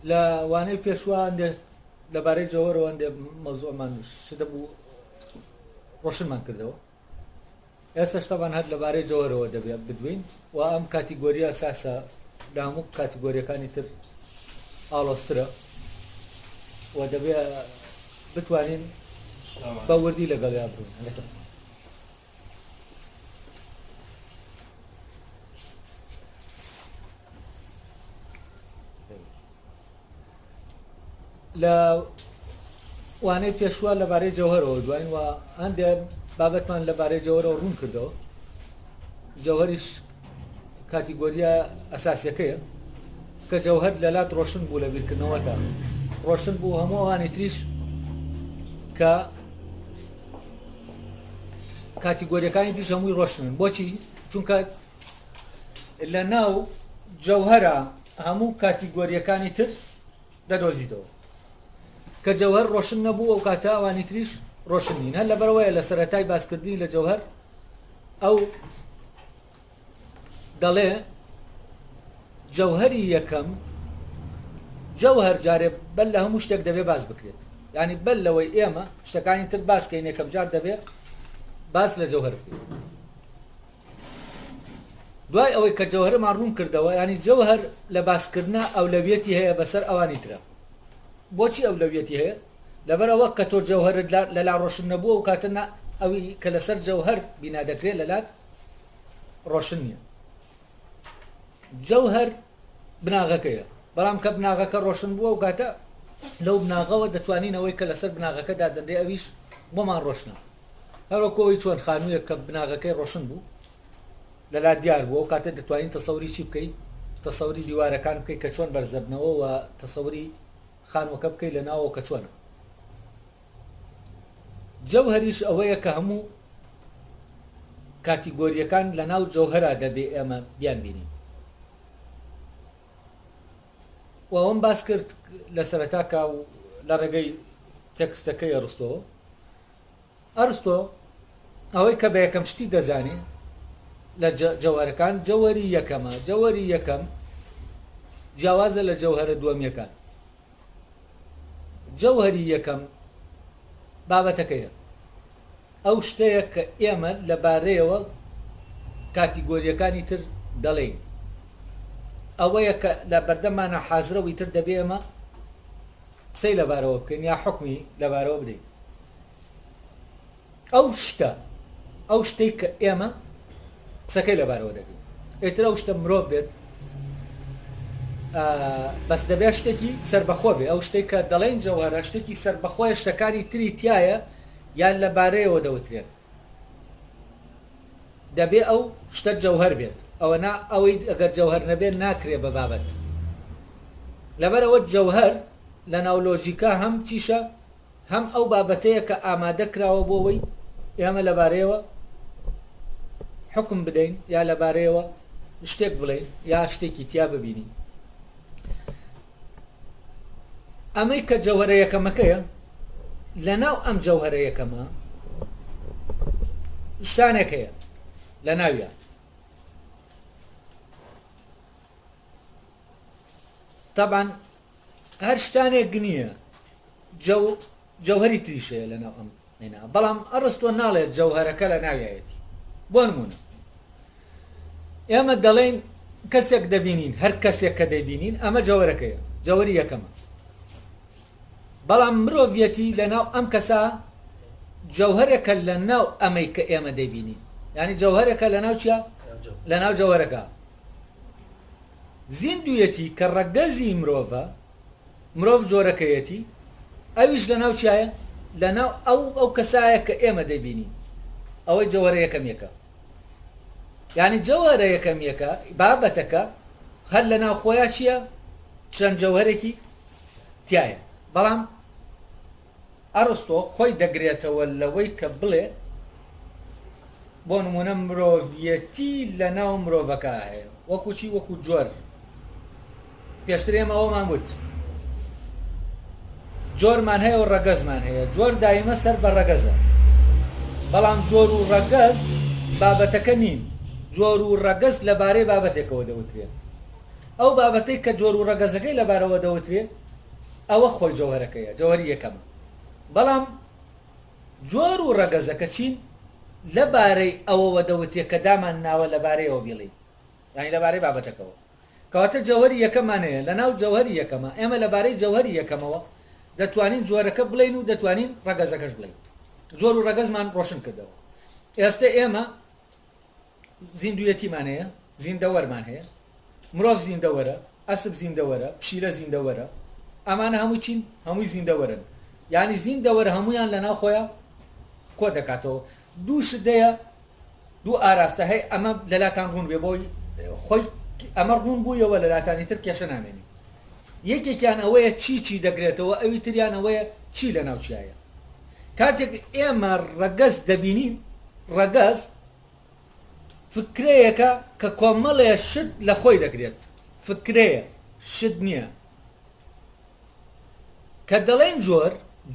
لە وانەی پێشوان لەبارەی جەوەرەوە مەوزوعمان شدە بوو ڕۆشنمان کردەوە. ئێستا شتەمان هەر لەبارەی جەوەرەوە دەبێت بدوین و ئەم کاتیگۆریە ئەساسە لە هەموو کاتیگۆریەکانی تر ئاڵۆسترە و دەبێت بتوانین بە وردی لەگەڵیا بڕین. لە وانەی پێشوە لەبارەی جەوهەرەوە دوایین و هەندێ بابەتمان لەبارەی جەوهەرەوە ڕوون کردەوە. جەوهەریش کاتیگۆریە ئەساسیەکەیە کە جەوهەر لەلات ڕۆشن بوو لە بیرکردنەوەدا، ڕۆشن بوو هەموو ئەوانی تریش کە کاتیگۆریەکانی تریش هەمووی ڕۆشنن. بۆچی؟ چونکە لە ناو جەوهەرە هەموو کاتیگۆریەکانی تر دەدۆزیتەوە. کە جەوهەر ڕۆشن نەبوو ئەو کاتە ئەوانی تریش ڕۆشن نین. هەر لەبەرەوەیە لە سەرەتای باسکردنی لە جەوهەر ئەو دەڵێ جەوهەری یەکەم جەوهەر جارێ بەل لە هەموو شتێک دەبێ باس بکرێت، یعنی بەل لەوەی ئێمە شتەکانی تر باسکەین یەکەم جار دەبێ باس لە جەوهەر بکرێت. دوای ئەوەی کە جەوهەرمان ڕوون کردەوە، ینی جەوهەر لە باسکردنا ئەولەویەتی هەیە بەسەر ئەوانی ترە. بۆچی ئەولەویەتی هەیە؟ لەبەرەوە کە تۆ جەوهەرت لەلا ڕۆشن نەبووە و کاتە ئەوی کە لەسەر جەوهەر بینا دەکرێت لەلات ڕۆشن نییە. جەوهەر بناغەکەیە، بەڵام کە بناغەکە ڕۆشن بووە و کاتە لەو بناغەوە دەتوانینەوەی کە لەسەر بناغەکەدا دەندێ ئەویش بۆمان ڕۆشنە. هەروەکەوەی چۆن خانوویە کە بناغەکەی ڕۆشن بوو لەلات دیار بووە و کاتە دەتوانین تەسەوری چی بکەیت؟ تەسەوری دیوارەکان بکەیت کە چۆن بەرزەبنەوە و تەسەوری خانووەکە بکەیت لە ناوەوە کە چۆنە. جەوهەریش ئەوەیە کە هەموو کاتیگۆریەکان لە ناو جەوهەرا دەبێ ئێمە بیان بینین. و ئەوەم باس کرد لە سەرەتاکە و لە ڕێگەی تێکستەکەی ئەرستۆ. ئەرستۆ ئەوەی کە بە یەکەم شتی دەزانێ لە جەوهەرەکان جەوهەری یەکەمە. جەوهەری یەکەم جیاوازە لە جەوهەرە دووەمیەکان. جەوهەری یەکەم بابەتەکەیە، ئەو شتەیە کە ئێمە لەبارەیەوە کاتیگۆریەکانی تر دەڵێین. ئەوەیە کە لە بەردەمانە حازرەوەی تر دەبێ ئێمە قسەی لەبارەوە بکەین یا حوکمی لەبارەوە بدەین. ئەو شتە، ئەو شتەی کە ئێمە قسەکەی لەبارەوە دەکەین. ئێتر ئەو شتە مرۆڤ بێت بەس دەبێت شتێکی سەربەخۆ بێ. ئەو شتێک کە دەڵێن جەوهەرە شتێکی سەربەخۆیە، شتەکانی تری تایە یان لەبارەیەوە دەوترێن. دەبێ ئەو شتە جەوهەر بێت. ئەوە نا ئەوەی ئەگەر جەوهەر نەبێت ناکرێ بە بابەت. لەبەرەوە جەوهەر لە ناولۆژیکا هەم چیشە، هەم ئەو بابەتەیە کە ئامادە کراوە بۆەوەی ئێمە لەبارەیەوە حکم بدەین یا لەبارەیەوە شتێک بڵێین یا شتێکی تیا ببینین. ئەمەی کە جەوهەرە یەکەمەکەیە، لە ناو ئەم جەوهەرە یەکەمە شتانێکەیە لە ناویە. طبعاً هەر شتانێک نییە جەوهەری تریشەیە لە ناو ئەم هێنا، بەڵام ئەرستۆ ناڵێت جەوهەرەکە لە ناویایەتی. بۆ نمونە ئێمە دەڵێن کەسێک دەبینین، هەر کەسێک کە دەبینین ئەمە جەوهەرەکەیە، جەوهەری یەکەمە. بەڵام مرۆڤیەتی لە ناو ئەم کەسا جەوهەرێکە لە ناو ئەمەی کە ئێمە دەبینین، یعنی جەوهەرێکە لە ناو چیە؟ لە ناو جەوهەرەکە. زیندویەتی کە ڕەگەزی مرۆڤە، مرۆڤ جۆرەکەیەتی، ئەویش لە ناو چیایە؟ لە ناو ئەو کەسایە کە ئێمە دەبینین. ئەوەی جەوهەرە یەکەمیەکە. یعنی جەوهەرە یەکەمیەکە بابەتەکە هەر لە ناو خۆیان چییە؟ چەند جەوهەرێکی تایە. بەڵام ئەرستۆ خۆی دەگرێتەوە لەوەی کە بڵێ بۆ نمونە مرۆڤیەتی لە ناو مرۆڤەکە هەیە، وەکو چی؟ وەکو جۆر. پێشتر ئێمە ئەومان وت جۆرمان هەیە و ڕەگەزمان هەیە. جۆر دایمە سەر بە ڕەگەزە، بەڵام جۆر و ڕەگەز بابەتەکە نین. جۆر و ڕەگەز لەبارەی بابەتێکەوە دەوترێت. ئەو بابەتەی کە جۆر و ڕەگەزەکەی لەبارەوە دەوترێ ئەوە خۆی جەوهەرەکەیە، جەوهەری یەکەمە. بەڵام جۆر و ڕەگەزەکە چین لەبارەی ئەوەوە دەوترێ کە دامان ناوە لەبارەیەوە بڵێ، یعنی لەبارەی بابەتەکەەوە. کەواتە جەوهەری یەکەمان هەیە، لە ناو جەوهەری یەکەمە ئێمە لەبارەی جەوهەری یەکەمەوە دەتوانین جۆرەکە بڵین و دەتوانین ڕەگەزەکەش بڵین. جۆر و ڕەگەزمان ڕۆشن کردەوە. ئێستا ئێمە زیندویەتیمان هەیە، زیندەوەرمان هەیە، مرۆڤ زیندەوەرە، ئەسپ زیندەوەرە، پشیلە زیندەوەرە، ئەمانە هەمووی چین؟ هەمووی زیندەوەرن. یعنی زیندەوەرە هەمویان لەناو خۆیان کۆ دەکاتەوە. دوو شدەیە، دوو ئاراستە هەیە، ئەمە لەلاتان ڕوون بێ بۆی خۆی ئەمە ڕوون بوویەوە لەلاتانی تر کێشە نامێنی. یەکێکیان ئەوەیە چی دەگرێتەوە، ئەوی تریان ئەوەیە چی لە ناوچیایە. کاتێک ئێمە ڕەگەز دەبینین، ڕەگەز فکرەیەکە کە کۆمەڵێ شت لە خۆی دەگرێت، فکرەیە، شت نییە. کە دەڵێن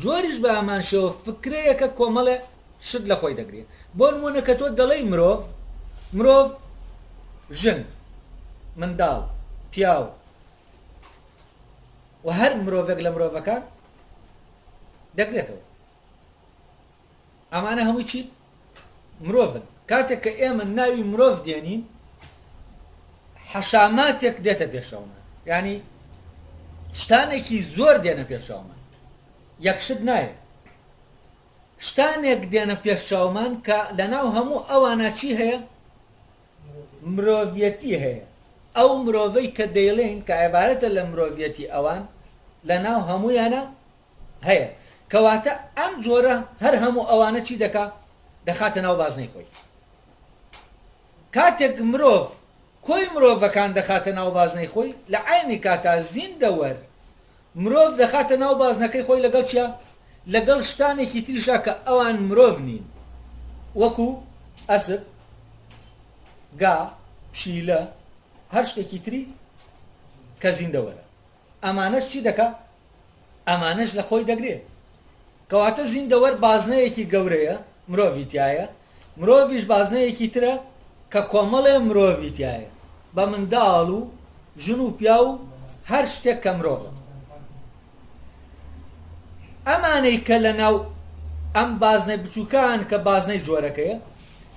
جۆریش بە ئەمان شێوە فکرەیەکە کۆمەڵێ شت لە خۆی دەگرێت. بۆ نمونە کە تۆ دەڵێی مرۆڤ ژن، منداڵ، پیاو و هەر مرۆڤێک لە مرۆڤەکان دەگرێتەوە. ئەمانە هەمووی چی؟ مرۆڤن. کاتێک کە ئێمە ناوی مرۆڤ دێنین، حەشاماتێک دێتە پێشەوەمان، یعنی شتانێکی زۆر دێنە پێشەوەمان، یەکشت نایە، شتانێک دێنە پێشەوەمان کە لەناو هەموو ئەوانە چی هەیە؟ مرۆڤیەتی هەیە. ئەو مرۆڤەی کە دەیڵێن کە عیبارەتە لە مرۆڤیەتی ئەوان لەناو هەموویانە هەیە. کەواتە ئەم جۆرە هەر هەموو ئەوانە چی دەخاتە ناو بازنەی خۆی. کاتێک مرۆڤ کۆی مرۆڤەکان دەخاتە ناو بازنەی خۆی، لە عینی کاتا زیندەوەر مرۆڤ دەخاتە ناو بازنەکەی خۆی لەگەڵ چیە؟ لەگەڵ شتانێکی تریشا کە ئەوان مرۆڤ نین، وەکو ئەسپ، گا، پشیلە، هەر شتێکی تری کە زیندەوەرە. ئەمانەش چی دەکا؟ ئەمانەش لە خۆی دەگرێت. کەواتە زیندەوەر بازنەیەکی گەورەیە، مرۆڤی تایە، مرۆڤیش بازنەیەکی ترە کە کۆمەڵێ مرۆڤی تایە، بە منداڵ و ژن و پیا و هەر شتێک کە مرۆڤە. ئەمانەی کە لەناو ئەم بازنەی بچووکان کە بازنەی جۆرەکەیە،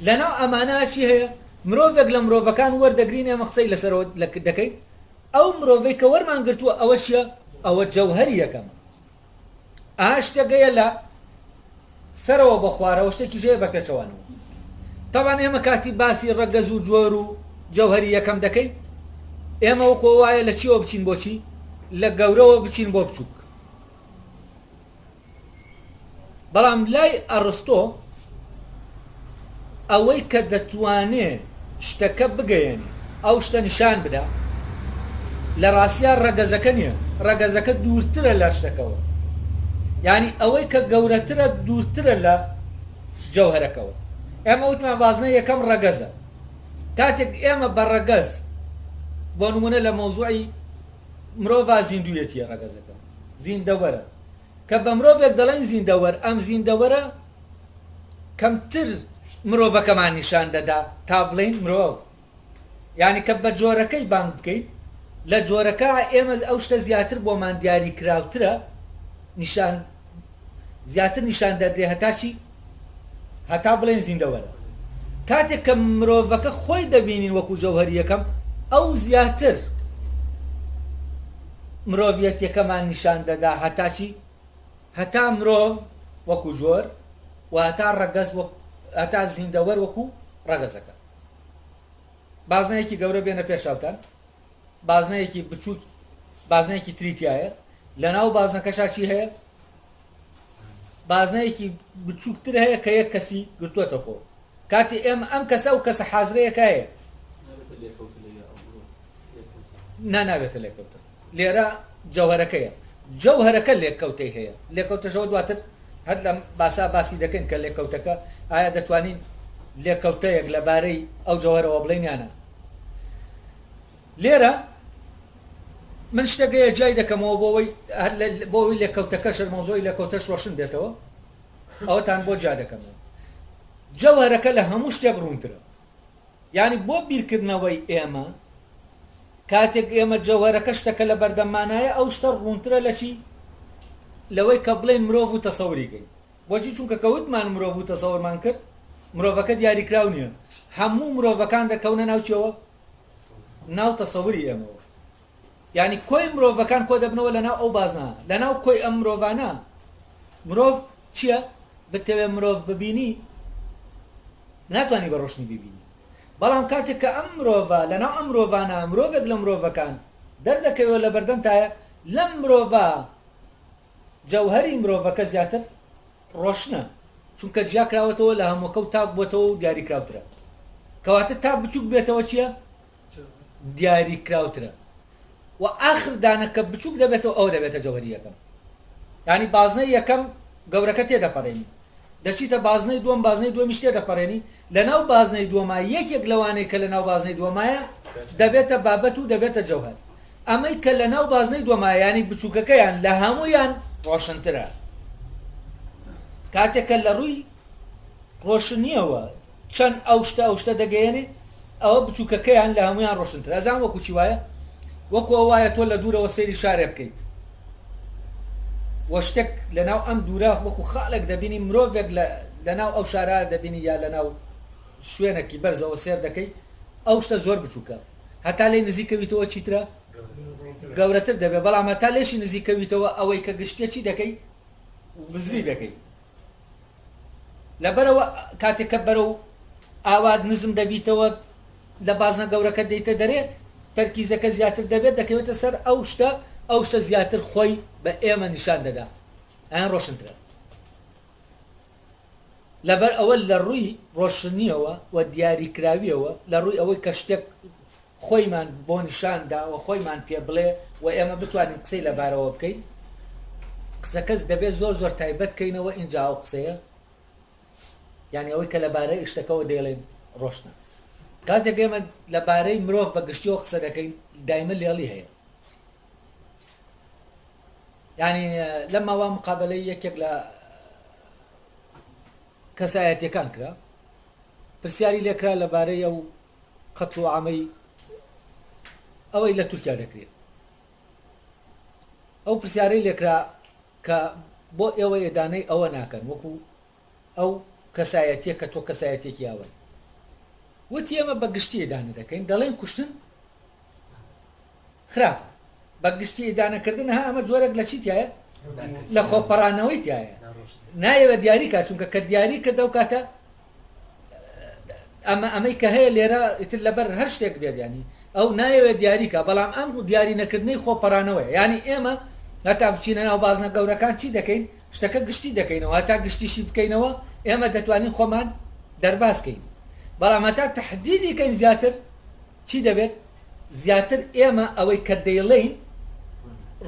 لەناو ئەمانە چی هەیە؟ مرۆڤێک لە مرۆڤەکان وەردەگرین، ئێمە قسەی لەسەرەوە دەکەین. ئەو مرۆڤەی کە وەرمان گرتووە ئەوە چیە؟ ئەوە جەوهەری یەکەمە. شتێکەیە لە سەرەوە بە خوارەوە، شتێکی ژەیە بە پێچەوانەوە. تەوان ئێمە کاتی باسی ڕەگەز و جۆر و جەوهەری یەکەم دەکەین، ئێمە وەکو وایە لە چیەوە بچین بۆچی؟ لە گەورەوە بچین بۆ بچووک. بەڵام لای ئەڕستۆ ئەوەی کە دەتوانێ شتەکە بگەیەنی، ئەو شتە نیشان بدا، لە ڕاستیان ڕەگەزەکە نییە، ڕەگەزەکە دوورترە لە شتەکەەوە. یعنی ئەوەی کە گەورەترە دوورترە لە جەوهەرەکەەوە. ئێمە وتمان بازنە یەکەم ڕەگەزە. کاتێک ئێمە بە ڕەگەز، بۆ نمونە لە مەوزوعی مرۆڤ زیندویەتیە، ڕەگەزەکە زیندەوەرە، کە بە مرۆڤێک دەڵێن زیندەوەر، ئەم زیندەوەرە کەمتر مرۆڤەکەمان نیشان دەدا تا بڵین مرۆڤ. یعنی کە بە جۆرەکەی بانگ بکەین، لە جۆرەکە ئێمە ئەو شتە زیاتر بۆمان دیاری کراوترە، زیاتر نیشان دەدرێ هەتا چی؟ هەتا بڵێن زیندەوەرە. کاتێک کە مرۆڤەکە خۆی دەبینین وەکو جەوهەری یەکەم، ئەو زیاتر مرۆڤیەتیەکەمان نیشان دەدا هەتا چی؟ هەتا مرۆڤ وەکو جۆر و هەتا ڕەگەز، هەتا زیندەوەر وەکو ڕەگەزەکە. بازنەیەکی گەورە بێنە پێشاوتان، بازنەیەکی بچووک، بازنەیەکی تریتیایە، لەناو بازنەکەشا چی هەیە؟ بازنەیەکی بچووکتر هەیە کە یەک کەسی گرتووەتە خۆ. کاتی ئێمە ئەم کەسە و کەسە حازرەیەکە هەیە، نابێتە لێکەوتە. لێرە جەوهەرەکەیە، جەوهەرەکە لێککەوتەی هەیە. لێکەوتەشەوە دواتر هەر لە باسی دەکەن کە لێکەوتەکە ئایا دەتوانین لێکەوتەیەک لەبارەی ئەو جەوهەرەوە بڵێن یانە. لێرە من شتێکەیە جای دەکەمەوە بۆەوەی لێکەوتەکە شەرمەوزۆی لێکەوتەش ڕۆشن دێتەوە، ئەوەتان بۆ جا دەکەمەوە. جەوهەرەکە لە هەموو شتێک ڕوونترە. یعنی بۆ بیرکردنەوەی ئێمە کاتێک ئێمە جەوهەرەکە شتەکە لە بەردەمانایە ئەو شتە ڕوونترە لە چی لەوەی کە بڵێن مرۆڤ و تەسەوریکەین بۆچی چونکە کەوتمان مرۆڤ و تەسەورمان کرد مرۆڤەکە دیاریکراو نییە هەموو مرۆڤەکان دەکەونە ناو چیەوە ناو تەسەوری ئێمەوە یعنی کۆی مرۆڤەکان کۆ دەبنەوە لەناو ئەو بازنە لەناو کۆی ئەم مرۆڤانە مرۆڤ چییە بتەوێ مرۆڤ ببینی ناتوانانی بە ڕۆشنی ببینی بەڵام کاتێک کە ئەم مرۆڤە لەناو ئەم مرۆڤانە مرۆڤێک لە مرۆڤەکان دەردەکەوێت لە بەردەم تایە لەم مرۆڤە جەوهەری مرۆڤەکە زیاتر ڕۆشنە چونکە جیا کراوەتەوە لە هەمووکە و تاک بۆتەوە و دیاری کراوترە کەواتە تا بچووک بێتەوە چییە دیاری کراوترە و ئاخر دانەکە بچووک دەبێتەوە ئەو دەبێتە جەوهەری یەکەم یعنی بازنەی یەکەم گەورەکە تێدەپەڕێنی دەچیتە بازنەی دووەم بازنەی دووەمیش تێدەپەڕێنی لەناو بازنەی دووەما یەکێک لەوانەیە کە لەناو بازنەی دووەمایە دەبێتە بابەت و دەبێتە جەوهەر ئەمەی کە لەناو بازنەی دووەمایە ینی بچووکەکەیان لە هەموویان ڕۆشنترە کاتێکە لە ڕووی ڕۆشنیەوە چەند ئەو شتە دەگەیەنێ ئەوە بچووکەکەیان لە هەمویان ڕۆشنتر ئەزان وەکو چی وایە وەکو وایە تۆ لە دوورەوە سەیری شارێ بکەیت وە شتێک لەناو ئەم دوورە وەکو خاڵێک دەبینی مرۆڤێک لەناو ئەو شارە دەبینی یا لەناو شوێنێکی بەرزەوە سێر دەکەی ئەو شتە زۆر بچووکە هەتا لێ نزیکەویتەوە چیترە گەورەتر دەبێت بەڵام هەتا لێشی نزیکەویتەوە ئەوەی کە گشتە چی دەکەی بزری دەکەی لەبەرەوە کاتێککە بەرەو ئاواد نزم دەبیتەوە لە بازنە گەورەکە دەیتە دەرێ تەرکیزەکە زیاتر دەبێت دەکەوێتە سەر ئەو شتە زیاتر خۆی بە ئێمە نیشان دەدا ئەیان ڕۆشنترە لەبەر ئەوە لە ڕووی ڕۆشنیەوە و دیاریکراویەوە لە ڕووی ئەوەی کە شتێک خۆیمان بۆ نیشاندا و خۆیمان پێ بڵێ و ئێمە بتوانین قسەی لەبارەوە بکەین قسەکەس دەبێت زۆر زۆر تایبەت بکەینەوە ئینجا ئەو قسەیە یعنی ئەوەی کە لەبارەی شتەکەەوە دێڵێن ڕۆشنە کاتێک ئێمە لەبارەی مرۆڤ بە گشتیەوە قسە دەکەین دایمە لێڵی هەیە یعنی لەم ماوە مقابلەی یەکێک لە کەسایەتیەکان کرا پرسیاری لێکرا لەبارەی ئەو قەتڵ و عەمەی ئەوەی لە تورکیا دەکرێت ئەو پرسیارەی لێکرا کە بۆ ئێوە ئێدانەی ئەوە ناکەن وەکو ئەو کەسایەتیە کە تۆ کەسایەتێکی ئەوە وتی ئێمە بە گشتی ئێدانە دەکەین دەڵێن کوشتن خراپ بە گشتی ئێدانەکردن ها ئەمە جۆرەك لە چیتایە لە خۆپەڕانەوەی تایە نایەوە دیاریکە چونکە کە دیاری کردە و کاتە ئەمەی کە هەیە لێرە ئیتر لەبەر هەر شتێک بێت ینی ئەو نایەوێت دیاریکە بەڵام ئەم دیاری نەکردنەی خۆپەڕانەوەی ینی ئێمە هەتا بچینە ناو بازنە گەورەکان چی دەکەین شتەکە گشتی دەکەینەوە هەتا گشتیشی بکەینەوە ئێمە دەتوانین خۆمان دەرباسکەین بەڵام هەتا تەحدیدیکەین زیاتر چی دەبێت زیاتر ئێمە ئەوەی کە دەیڵێین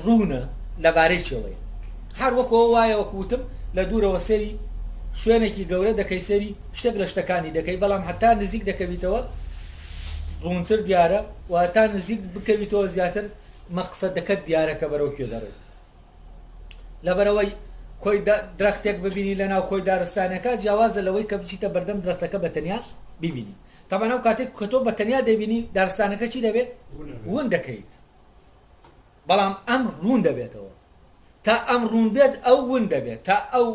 ڕوونە لەبارەی چێڵەیە هەر وەکەوە وایە وەکوتم لە دوورەوە سێری شوێنێکی گەورە دەکەی سێری شتێک لە شتەکانی دەکەی بەڵام هەتا نزیک دەکەویتەوە ڕوونتر دیارە و هەتا نزیک بکەویتەوە زیاتر مەقسەدەکەت دیارەکە بەرەو کوێ دەڕێت لەبەرەوەی کۆی درەختێک ببینی لە ناو کۆی دارستانەکە جیاوازە لەوەی کە بچیتە بەردەم درەختەکە بە تەنیا ببینی تەمەەن ئەو کاتێک کە تۆ بە تەنیا دەبینی دارستانەکە چی دەبێت ون دەکەیت بەڵام ئەم ڕوون دەبێتەوە تا ئەم ڕوون بێت ئەو ون دەبێت تا ئەو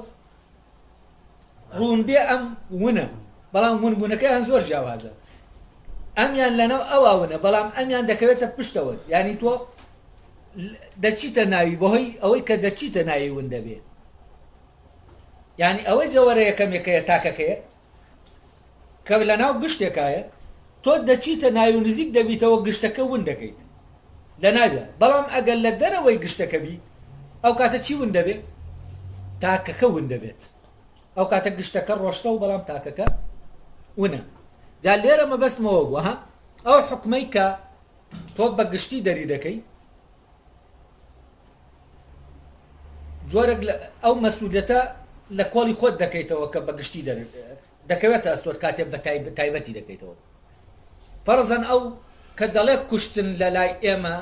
ڕوون بێ ئەم ونە بەڵام ونبوونەکەیان زۆر جیاوازە ئەمیان لەناو ئەوونە بەڵام ئەمیان دەکەوێتە پشتەوە ینی تۆ دەچیتە ناوی بەهۆی ئەوەی کە دەچیتە ناوی ون دەبێت ینی ئەوەی جەوەرە یەکەمێکەیە تاکەکەیە کە لەناو گشتێکایە تۆ دەچیتە ناوی و نزیک دەبیتەوە گشتەکە ون دەکەیت لە ناویە بەڵام ئەگەر لە دەرەوەی گشتەکە بی ئەو کاتە چی ون دەبێت تاکەکە ون دەبێت ئەو کاتە گشتەکە ڕۆشتە و بەڵام تاکەکە ونە جا لێرە مەبەستمەوە بووە ها ئەو حکمەی کە تۆ بە گشتی دەری دەکەی جۆرەك ئەو مەسئولیەتە لە کۆڵی خۆت دەکەیتەوە کە بە گشتی دەکەوێتە ئەستۆر کاتێک بە تایبەتی دەکەیتەوە فەرزەن ئەو کە دەڵێ کوشتن لە لای ئێمە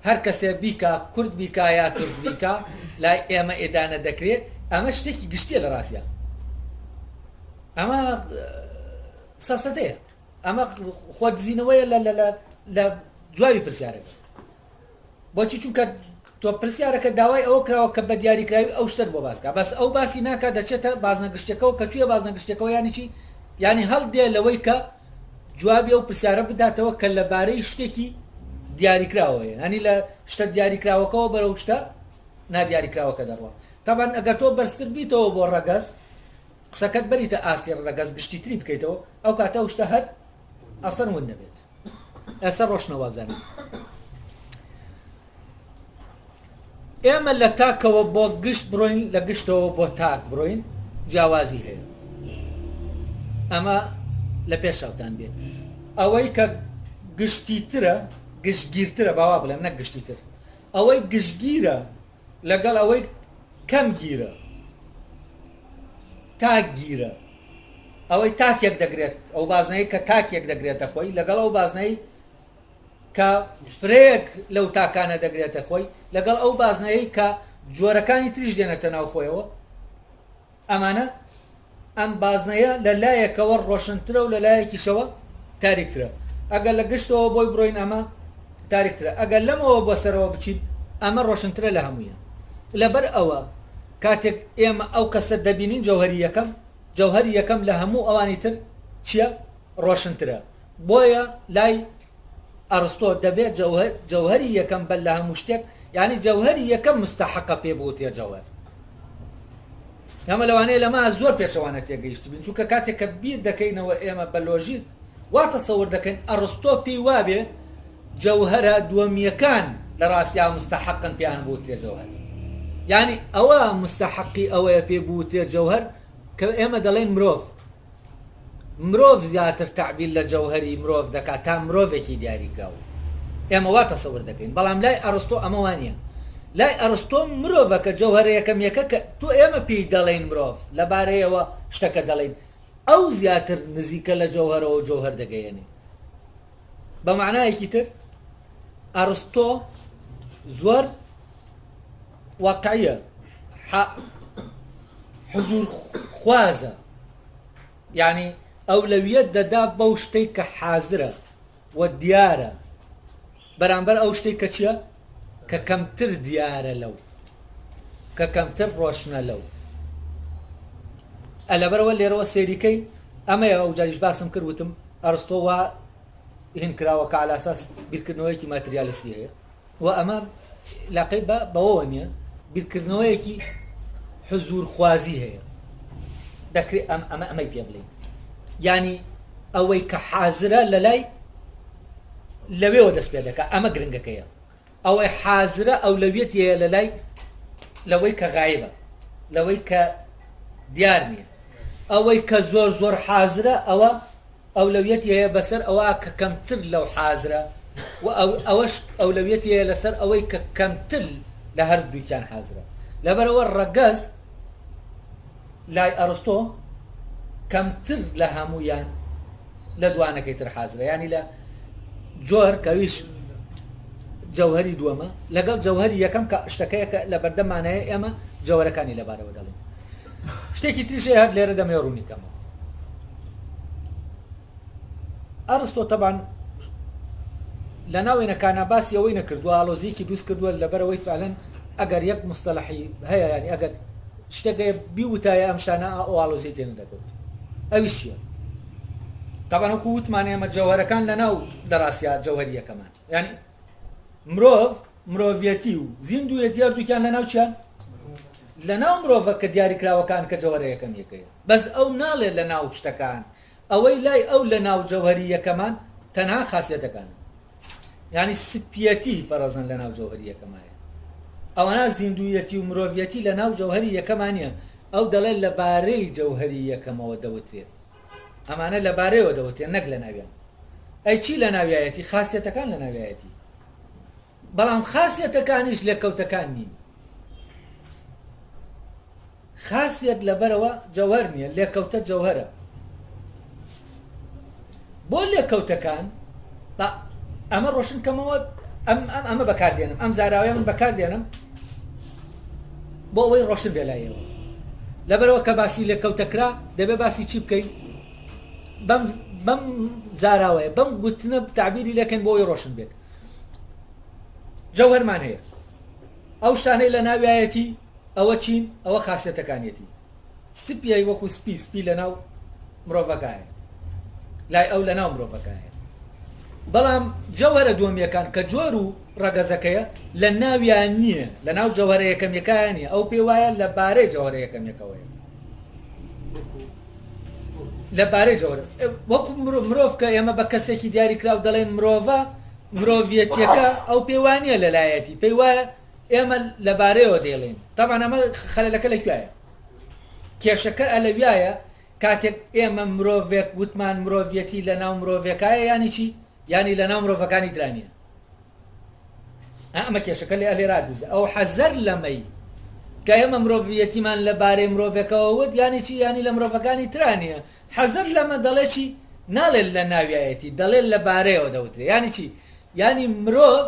هەر کەسێ بیکە کورد بیکە یا تورک بیکە لای ئێمە ئێدانە دەکرێت ئەمە شتێکی گشتیە لە ڕاستیە ئەمە سەسەدەیە ئەمە خۆدزینەوەیە لە جوابی پرسیارەکە بۆچی چونکە تۆ پرسیارەکە داوای ئەوە کراوە کە بە دیاریکراوی ئەو شتت بۆ باسکە بەس ئەو باسی ناکە دەچێتە بازنەگشتەکەەوە کە کوێ بازنەگشتەکەەوە یانی چی یعنی هەڵدێ لەوەی کە جوابی ئەو پرسیارە بداتەوە کە لەبارەی شتێکی دیاریکراوەیە هەنی لە شتە دیاریکراوەکەەوە بەرەو شتە نادیاریکراوەکە دەڕوە تابان ئەگەر تۆ بەرزتر بیتەوە بۆ ڕەگەز قسەکەت بەریتە ئاسیر ڕەگەز گشتی تری بکەیتەوە ئەو کاتە شتە هەر ئەسەر ون نەبێت ئەسەر ڕۆشنەوە بزانیت ئێمە لە تاکەوە بۆ گشت بڕۆین لە گشتەوە بۆ تاک بڕۆین جیاوازی هەیە ئەمە لە پێشاوتان بێت ئەوەی کە گشتیترە گشتگیرترە باوا بڵێم نەک گشتیتر ئەوەی گشتگیرە لەگەڵ ئەوەی کەم گیرە تاک گیرە ئەوەی تاکێک دەگرێت ئەو بازنەی کە تاکێک دەگرێتە خۆی لەگەڵ ئەو بازنەی کە فرێک لەو تاکانە دەگرێتە خۆی لەگەڵ ئەو بازنەیە کە جۆرەکانی تریش دێنێتە ناو خۆیەوە ئەمانە ئەم بازنەیە لە لایەکەوە ڕۆشنترە و لە لایەکیشەوە تاریکترە ئەگەر لە گشتەوە بۆی بڕۆین ئەمە تاریکترە ئەگەر لەمەوە بۆ سەرەوە بچین ئەمە ڕۆشنترە لە هەموویە لەبەر ئەوە کاتێک ئێمە ئەو کەسە دەبینین جەوهەری یەکەم لە هەموو ئەوانی تر چییە ڕۆشنترە بۆیە لای ئەرستۆ دەبێت جەوهەری یەکەم بەل لە هەموو شتێک یعنی جەوهەری یەکەم مستەحەقە پێ بوتێ جەوهەر ئەمە لەوانەیە لەمە زۆر پێشەوانە تێگەیشت بین چونکە کاتێک کە بیر دەکەینەوە ئێمە بە لۆژیک وا تەسەور دەکەین ئەرستۆ پێی وابێ جەوهەرە دووەمیەکان لە ڕاستیا مستەحەقن پێیان بوتێ جەوهەر یعنی ئەوە مستەحەقی ئەوەیە پێ بوتێ جەوهەر کە ئێمە دەڵێن مرۆڤ زیاتر تعبیر لە جەوهەری مرۆڤ دەکات تا مرۆڤێکی دیاریکراوە ئێمە وا تەسەور دەکەین بەڵام لای ئەرستۆ ئەمە وانە لای ئەرستۆ مرۆڤەکە جەوهەرە یەکەمیەکە کە تۆ ئێمە پێی دەڵێن مرۆڤ لەبارەیەوە شتەکە دەڵێن ئەو زیاتر نزیکە لە جەوهەرەوە جەوهەر دەگەیەنێ بە معنایەکی تر ئەرستۆ زۆر واقعیە حضور خوازە یعنی ئەولەویەت دەدا بەو شتەی کە حازرە و دیارە بەرامبەر ئەو شتەی کە چییە کە کەمتر دیارە لەو کە کەمتر ڕۆشنە لەو لەبەرەوە لێرەوە سێریکەی ئەمەیە ئەو جاریش باسم کردوتم ئەرستۆ وا هین کراوە کە على ئاساس بیرکردنەوەیەکی ماتریالیستی هەیە و ئەمە لاقەی بەوەوە نییە بیرکردنەوەیەکی حضور خوازی هەیە دەکرێت ئەمەی پێ بڵێن یعنی ئەوەی کە حازرە لە لای لەوێەوە دەست پێ دەکات ئەمە گرنگەکەیە ئەوەی حازرە ئەولەویەتی هەیە لە لای لەوەی کە غایبە لەوەی کە دیار نییە ئەوەی کە زۆر حازرە ئەوە ئەولەویەتی هەیە بەسەر ئەوە کە کەمتر لەو حازرە و ئەوەش ئەولەویەتی هەیە لەسەر ئەوەی کە کەمتر لە هەردووکیان حازرە لەبەرەوە ڕەگەز لای ئەرستۆ کەمتر لە هەموویان لە دوانەکەی تر حازرە ینی لە جۆر کەویش جەوهەری دووەمە لەگەڵ جەوهەری یەکەم کە شتەکەیە کە لە بەردەمانەیە ئێمە جەوهەرەکانی لەبارەوە دەڵێن شتێکی تریشەیە هەر لێرە دەمێ ڕوونی کەمەوە ئەرستۆ تەبان لە ناوێنەکانە باسی ئەوەی نەکردووە ئاڵۆزیەکی دروست کردووە لەبەرەوەی فعلەن ئەگەر یەک مستەلەحی هەیە ینی ئەگەر شتێکە بیوتایە ئەم شتانە ئەو ئاڵۆزیە تێنە دەکەوت ئەویش چییە تەبان وەکو وتمان ئێمە جەوهەرەکان لەناو لە ڕاستیا جەوهەری یەکەمان ینی مرۆڤێتی و زیندوویەتی هەردووکیان لەناو چیان لەناو مرۆڤە کە دیاریکراوەکان کە جەوهەرە یەکەم یەکەیە بەس ئەو ناڵێ لەناو شتەکان ئەوەی لای ئەو لەناو جەوهەری یەکەمان تەنها خاسیەتەکانە ینی سپیەتی فەرەزەن لەناو جەوهەری یەکەمایە ئەوانە زیندوویەتی و مرۆڤێتی لەناو جەوهەری یەکەمانیە ئەو دەڵێن لەبارەی جەوهەری یەکەمەوە دەوترێت ئەمانە لەبارەیەوە دەوتێن نەک لە ناویان ئەی چی لە ناویایەتی خاسیەتەکان لە ناویایەتی بەڵام خاسیەتەکانیش لێکەوتەکان نین خاسیەت لەبەرەوە جەوهەر نییە لێکەوتە جەوهەرە بۆ لێکەوتەکان ئەمە ڕۆشن کەمەوە ئەمە بەکاردێنم ئەم زاراوەیە من بەکاردێنم بۆ ئەوەی ڕۆشن بێ لایەوە لەبەرەوە کە باسی لێکەوتەکرا دەبێ باسی چی بکەین بەم زاراوەیە بەم گوتنە تعبیری لەکەن بۆ ئەوەی ڕۆشن بێت جەوهەرمان هەیە ئەو شتانەی لە ناوایەتی ئەوە چین ئەوە خاصیەتەکانیەتی سپیای وەکو سپی لە ناو مرۆڤەکایە لای ئەو لە ناو مرۆڤەکایە بەڵام جەوهرە دووەمیەکان کە جۆر و ڕەگەزەکەیە لە ناویان نییە لە ناو جەوهرە یەکەمیەکان نیە ئەو پێی وایە لە بارەی جەوهرە یەکەمیەکەوەیە لە بارەی جەوهرە وەکو مرۆڤ کە ئێمە بە کەسێکی دیاری کراو دەڵێن مرۆڤە مرۆڤیەتیەکە ئەو پێی وانییە لەلایەتی پێی وایە ئێمە لەبارەیەوە دێڵێن تەمان ئەمە خەلەلەکە لەکوایە کێشەکە ئەلەویایە کاتێک ئێمە مرۆڤێک وتمان مرۆڤیەتی لە ناو مرۆڤەکایە ینی چی ینی لە ناو مرۆڤەکانی درانیە ئەمە کێشەکە لێ ئەلێ ڕادوزە ئەو حەزەر لەمەی کە ئێمە مرۆڤیەتیمان لەبارەی مرۆڤەکەەوە وت ینی چی ینی لە مرۆڤەکانی ترانیە حەزەر لەمە دەڵێ چی ناڵێت لە ناویایەتی دەڵێت لەبارەیەوە دەوترێ ینی چی ینی مرۆڤ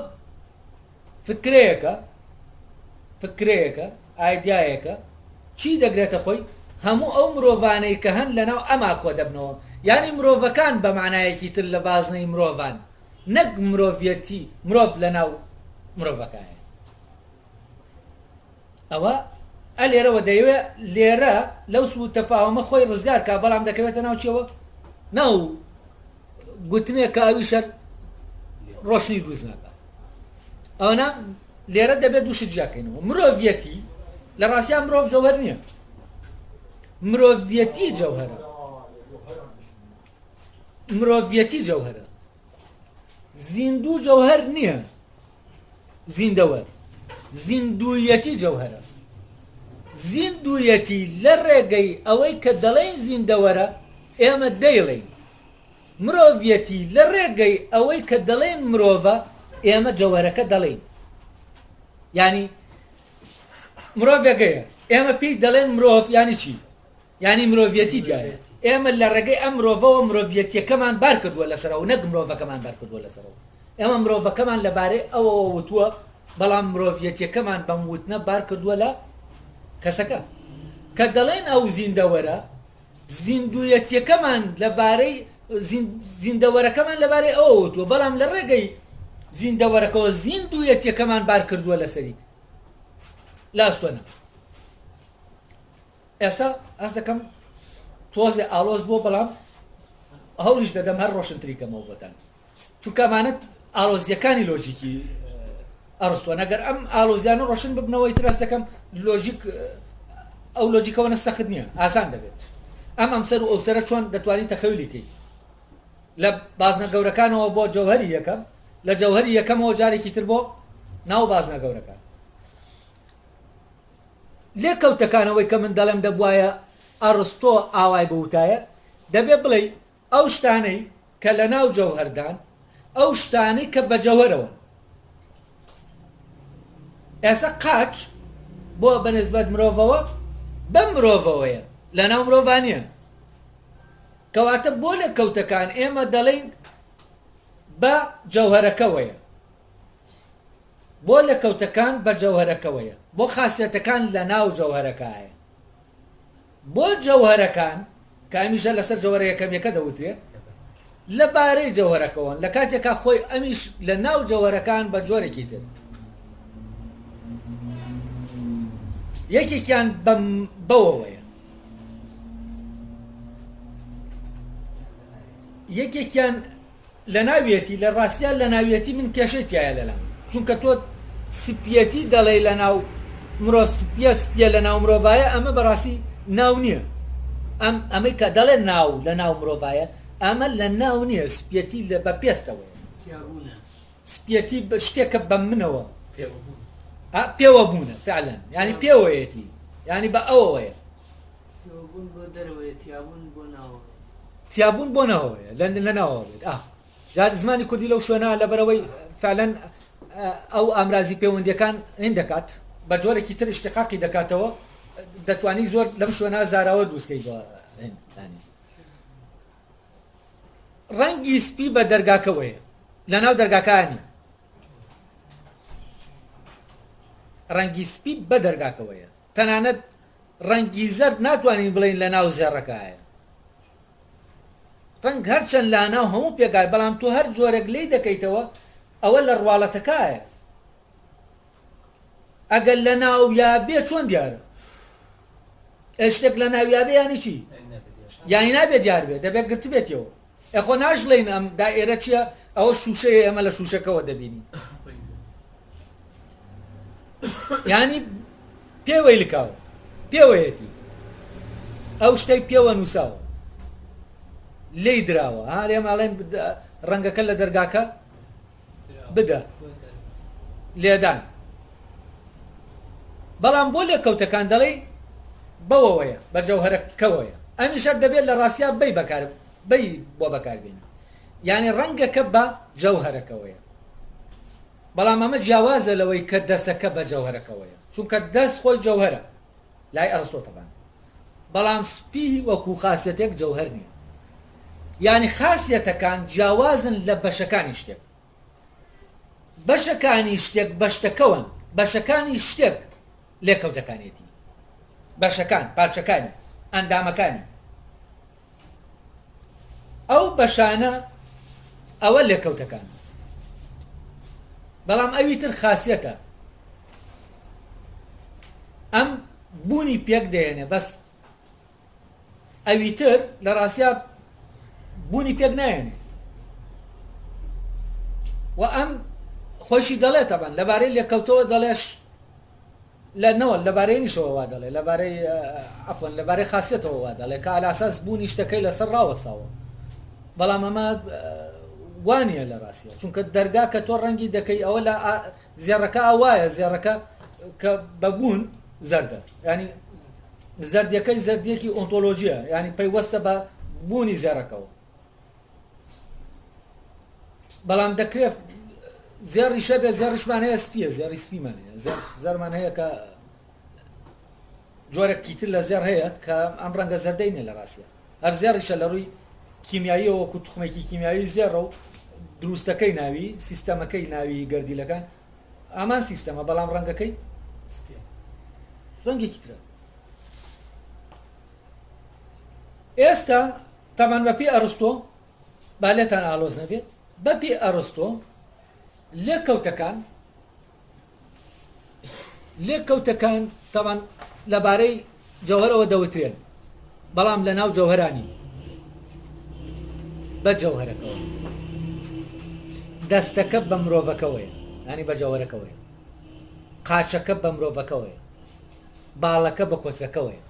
فکرەیەکە ئایدیایەکە چی دەگرێتە خۆی هەموو ئەو مرۆڤانەی کە هەن لەناو ئەما کۆ دەبنەوە ینی مرۆڤەکان بە معنایەکی تر لە بازنەی مرۆڤان نەک مرۆڤیەتی مرۆڤ لەناو مرۆڤەکایە ئەوە ئەلێرەوە دەیەوێت لێرە لەو سوود تەفاومە خۆی ڕزگار کا بەڵام دەکەوێتە ناوچەوە ناو گوتنێک کە ئەوی شەر ڕۆشنی دروست ناکە ئەوە لێرە دەبێت دووشت جیاکەینەوە مرۆڤیەتی لە ڕاستیان مرۆڤ جەوهەر نییە مرۆڤیەتی جەوهەرە مرۆڤیەتی جەوهەرە زیندوو جەوهەر نییە زیندەوەر زیندوویەتی جەوهەرە زیندوویەتی لە ڕێگەی ئەوەی کە دەڵێن زیندەوەرە ئێمە دەیڵێن مرۆڤیەتی لە ڕێگەی ئەوەی کە دەڵێن مرۆڤە ئێمە جەوهەرەکە دەڵێن ینی مرۆڤێکەیە ئێمە پێی دەڵێن مرۆڤ ینی چی ینی مرۆڤیەتی دیایە ئێمە لە ڕێگەی ئەم مرۆڤەوە مرۆڤیەتیەکەمان بار کردووە لەسەرەوە نەک مرۆڤەکەمان بار کردووە لەسەرەوە ئێمە مرۆڤەکەمان لەبارەی ئەوەوە وتووە بەڵام مرۆڤیەتیەکەمان بەم وتنە بار کردووە لە کەسەکە کە دەڵێن ئەو زیندەوەرە زیندوویەتیەکەمان لەبارەی زیندەوەرەکەمان لەبارەی ئەوە وتووە بەڵام لە ڕێگەی زیندەوەرەکەەوە زیندوویەتیەکەمان بار کردووە لەسەری لاستۆنە ئێستا ئەس دەکەم تۆزێ ئالۆز بۆ بەڵام هەوڵیش دەدەم هەر ڕۆشنتریکەمەوە بۆتان چونکە ئەمانەت ئالۆزیەکانی لۆژیکی ئەرستۆن ئەگەر ئەم ئالۆزیانە ڕۆشن ببنەوەی تراس دەکەم لۆژیک ئەو لۆجیکەوە نەسەخت نییە ئاسان دەبێت ئەم سەر و ئەوسەرە چۆن دەتوانین تەخەویلیکەی لە بازنە گەورەکانەوە بۆ جەوهەری یەکەم لە جەوهەری یەکەمەوە جارێکی تر بۆ ناو بازنە گەورەکان لێکەوتەکانەوەی کە من دەڵێم دەبوایە ئەرستۆ ئاوای بەوتایە دەبێ بڵێ ئەو شتانەی کە لە ناو جەوهەردان ئەو شتانەی کە بە جەوهەرەوە ئێستا قاچ بۆ بەنسبەت مرۆڤەوە بە مرۆڤەوەیە لە ناو مرۆڤانیە کەواتە بۆ لێکەوتەکان ئێمە دەڵێن بە جەوهەرەکەوەیە بۆ لێکەوتەکان بە جەوهەرەکەوەیە بۆ خاصیەتەکان لە ناو جەوهەرەکایە بۆ جەوهەرەکان کە ئەمیشە لەسەر جەوهەرە یەکەمیەکە دەوترێت لەبارەی جەوهەرەکەەوە لە کاتێکا خۆی ئەمیش لە ناو جەوهەرەکان بە جۆرێکی تر یەکێکیان بەوەوەیە یەکێکیان لە ناویەتی لە ڕاستیان لە ناویەتی من کێشەی تایە لەلام چونکە تۆ سپیەتی دەڵێ لە ناو مرۆڤ سپیە لە ناو مرۆڤایە ئەمە بەڕاستی ناو نییە ئەمەی کە دەڵێ ناو لە ناو مرۆڤایە ئەمە لە ناو نییە سپیەتی لە بە پێستەوە سپیەتی شتێکە بە منەوە پێوە بوونە فعلەن ینی پێوەیەتی ینی بە ئەوەیە تیابوون بۆ ناوەیە لە ناوە بێت جار زمانی کوردی لەو شوێنە لەبەرەوەی فعلەن ئەو ئامرازی پەیوەندیەکان هێن دەکات بە جۆرێکی تر اشتقاقی دەکاتەوە دەتوانی زۆر لەم شوێنە زاراوە دروستکەی بۆ ڕەنگی سپی بە دەرگاکەوەیە لە ناو دەرگاکانی ڕەنگی سپی بە دەرگاکەوەیە تەنانەت ڕەنگی زەرد ناتوانین بڵین لە ناو زێڕەکایە ڕەنگ هەرچەند لا ناو هەموو پێگای بەڵام تۆ هەر جۆرێک لی دەکەیتەوە ئەوە لە ڕواڵەتەکایە ئەگەر لە ناو یابێ چۆن دیارە شتێک لە ناو یابێ یانی چی یانی نابێت دیار بێت دەبێت گرت بێتەوە ئەخۆ ناژڵێن ئەم دائێرە چییە ئەوە شوشەیە ئەمە لە شوشەکەەوە دەبینی ینی پێوەی لکاوە پێوەیەتی ئەو شتەی پێوە نووساوە لێی دراوە ها لێ ماڵێن ڕەنگەکە لە دەرگاکە بدە لێدان بەڵام بۆ لێکەوتەکان دەڵێ بەوەوەیە بە جەوهەرەکەوەیە ئەمی شەر دەبێت لە ڕاستیا بەی بەکار بەی بۆ بەکاربێنی یعنی ڕەنگەکە بە جەوهەرەکەوەیە بەڵام ئەمە جیاوازە لەوەی کە دەسەکە بە جەوهەرەکەوەیە چونکە دەست خۆی جەوهەرە لای ئەرستۆتەبان بەڵام سپی وەکو خاسیەتێک جەوهەر نییە یعنی خاسیەتەکان جیاوازن لە بەشەکانی شتێک بەشەکانی شتێک بەشتەکەون بەشەکانی شتێک لێکەوتەکانێتی بەشەکان پارچەکانی ئەندامەکانی ئەو بەشانە ئەوە لێکەوتەکان بەڵام ئەوی تر خاسیەتە ئەم بوونی پێک دێنێ بەس ئەوی تر لە ڕاستیا بوونی پێک نایێنێ و ئەم خۆشی دەڵێت تەبەن لەبارەی لێکەوتەوە دەڵێش لە نەوە لەبارەی نیشەوە وا دەڵێ لەبارەی عەفوەن لەبارەی خاسیەتەوە وا دەڵێ کە ئالاساس بوونی شتەکەی لەسەر ڕاوەساوە بەڵام ئەمە وانە لە ڕاستیە چونکە دەرگا کە تۆ ڕەنگی دەکەی ئەوە لە زێڕەکە ئاوایە زێڕەکە کە بەبوون زەردە ینی زەردیەکەی زەردیەکی ئۆنتۆلۆژیە ینی پەیوەستە بە بوونی زێڕەکەەوە بەڵام دەکرێت زێڕی شەبێ زێڕشمان هەیە سپیە زێڕی سپیمان هەیە زەرمان هەیە کە جۆرەکی تر لە زێڕ هەیە کە ئەم ڕەنگە زەردەینە لە ڕاستیە هەر زێڕیشە لە ڕووی کیمیاییەوە وەکو توخمێکی کیمیایی زێڕە و دروستەکەی ناوی سیستەمەکەی ناوی گەردیلەکان ئامان سیستەمە بەڵام ڕەنگەکەی ڕەنگێکی ترە ئێستا تامان بەپی ئەرستۆ با لێتان ئالۆز نەبێت بەپی ئەرستۆ لێکەوتەکان تاوان لەبارەی جەوهەرەوە دەوترێن بەڵام لە ناو جەوهەرانی بە جەوهەرەکەەوە دەستەکە بە مرۆڤەکەوەیە ینی بە جەوهەرەکەوەیە قاچەکە بە مرۆڤەکەوەیە باڵەکە بە کۆچەکەوەیە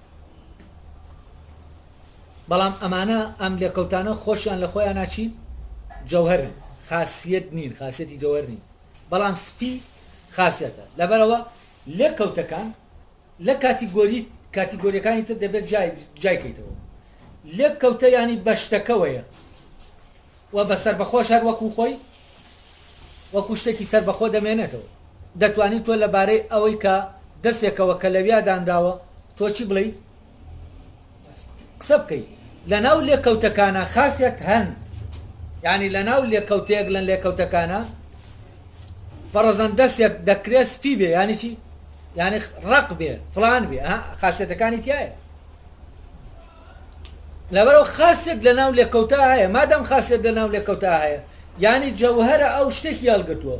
بەڵام ئەمانە ئەم لێکەوتانە خۆشیان لە خۆیان ناچین جەوهەرن خاسیەت نین خاسیەتی جەوهەر نین بەڵام سپی خاسیەتە لەبەرەوە لێکەوتەکان لە کاتیگۆریەکانی تر دەبێت جایکەیتەوە لێکەوتە ینی بەشتەکەوەیە و بە سەربەخۆش هەر وەکو خۆی وەکو شتێکی سەربەخۆ دەمێنێتەوە دەتوانیت تۆ لەبارەی ئەوەی کە دەستێکەوە کە لەویا دانراوە تۆ چی بڵێ قسە بکەیت لە ناو لێکەوتەکانە خاسیەت هەن یعنی لە ناو لێکەوتەیەک لەن لێکەوتەکانە فەرەزەن دەستێک دەکرێت سپی بێ ینی چی یعنی ڕق بێ فڵان بێ خاسیەتەکانی تایە لەبەرەوە خاسیەت لە ناو لێکەوتە هەیە مادەم خاسیەت لە ناو لێکەوتە هەیە یعنی جەوهەرە ئەو شتێکی هەڵگرتووە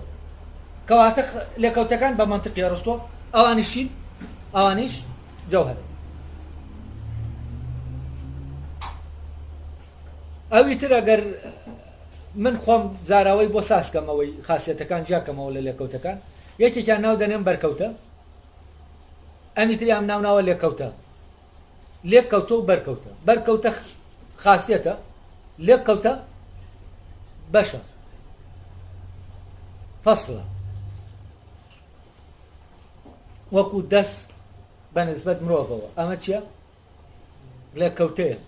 کەواتە لێکەوتەکان بە مەنتیقی ئەرستۆ ئەوانیشین ئەوانیش جەوهەرە ئەوی تر ئەگەر من خۆم زاراوەی بۆ ساسکەمەوەی خاسیەتەکان جاکەمەوە لە لێکەوتەکان یەکێکیان ناو دەنێم بەرکەوتە ئەمی تریام ناوناوە لێککەوتە و بەرکەوتە خاسیەتە لێککەوتە بەشە فەسڵە وەکو دەست بە نسبەت مرۆڤەوە ئەمە چییە لێککەوتەیە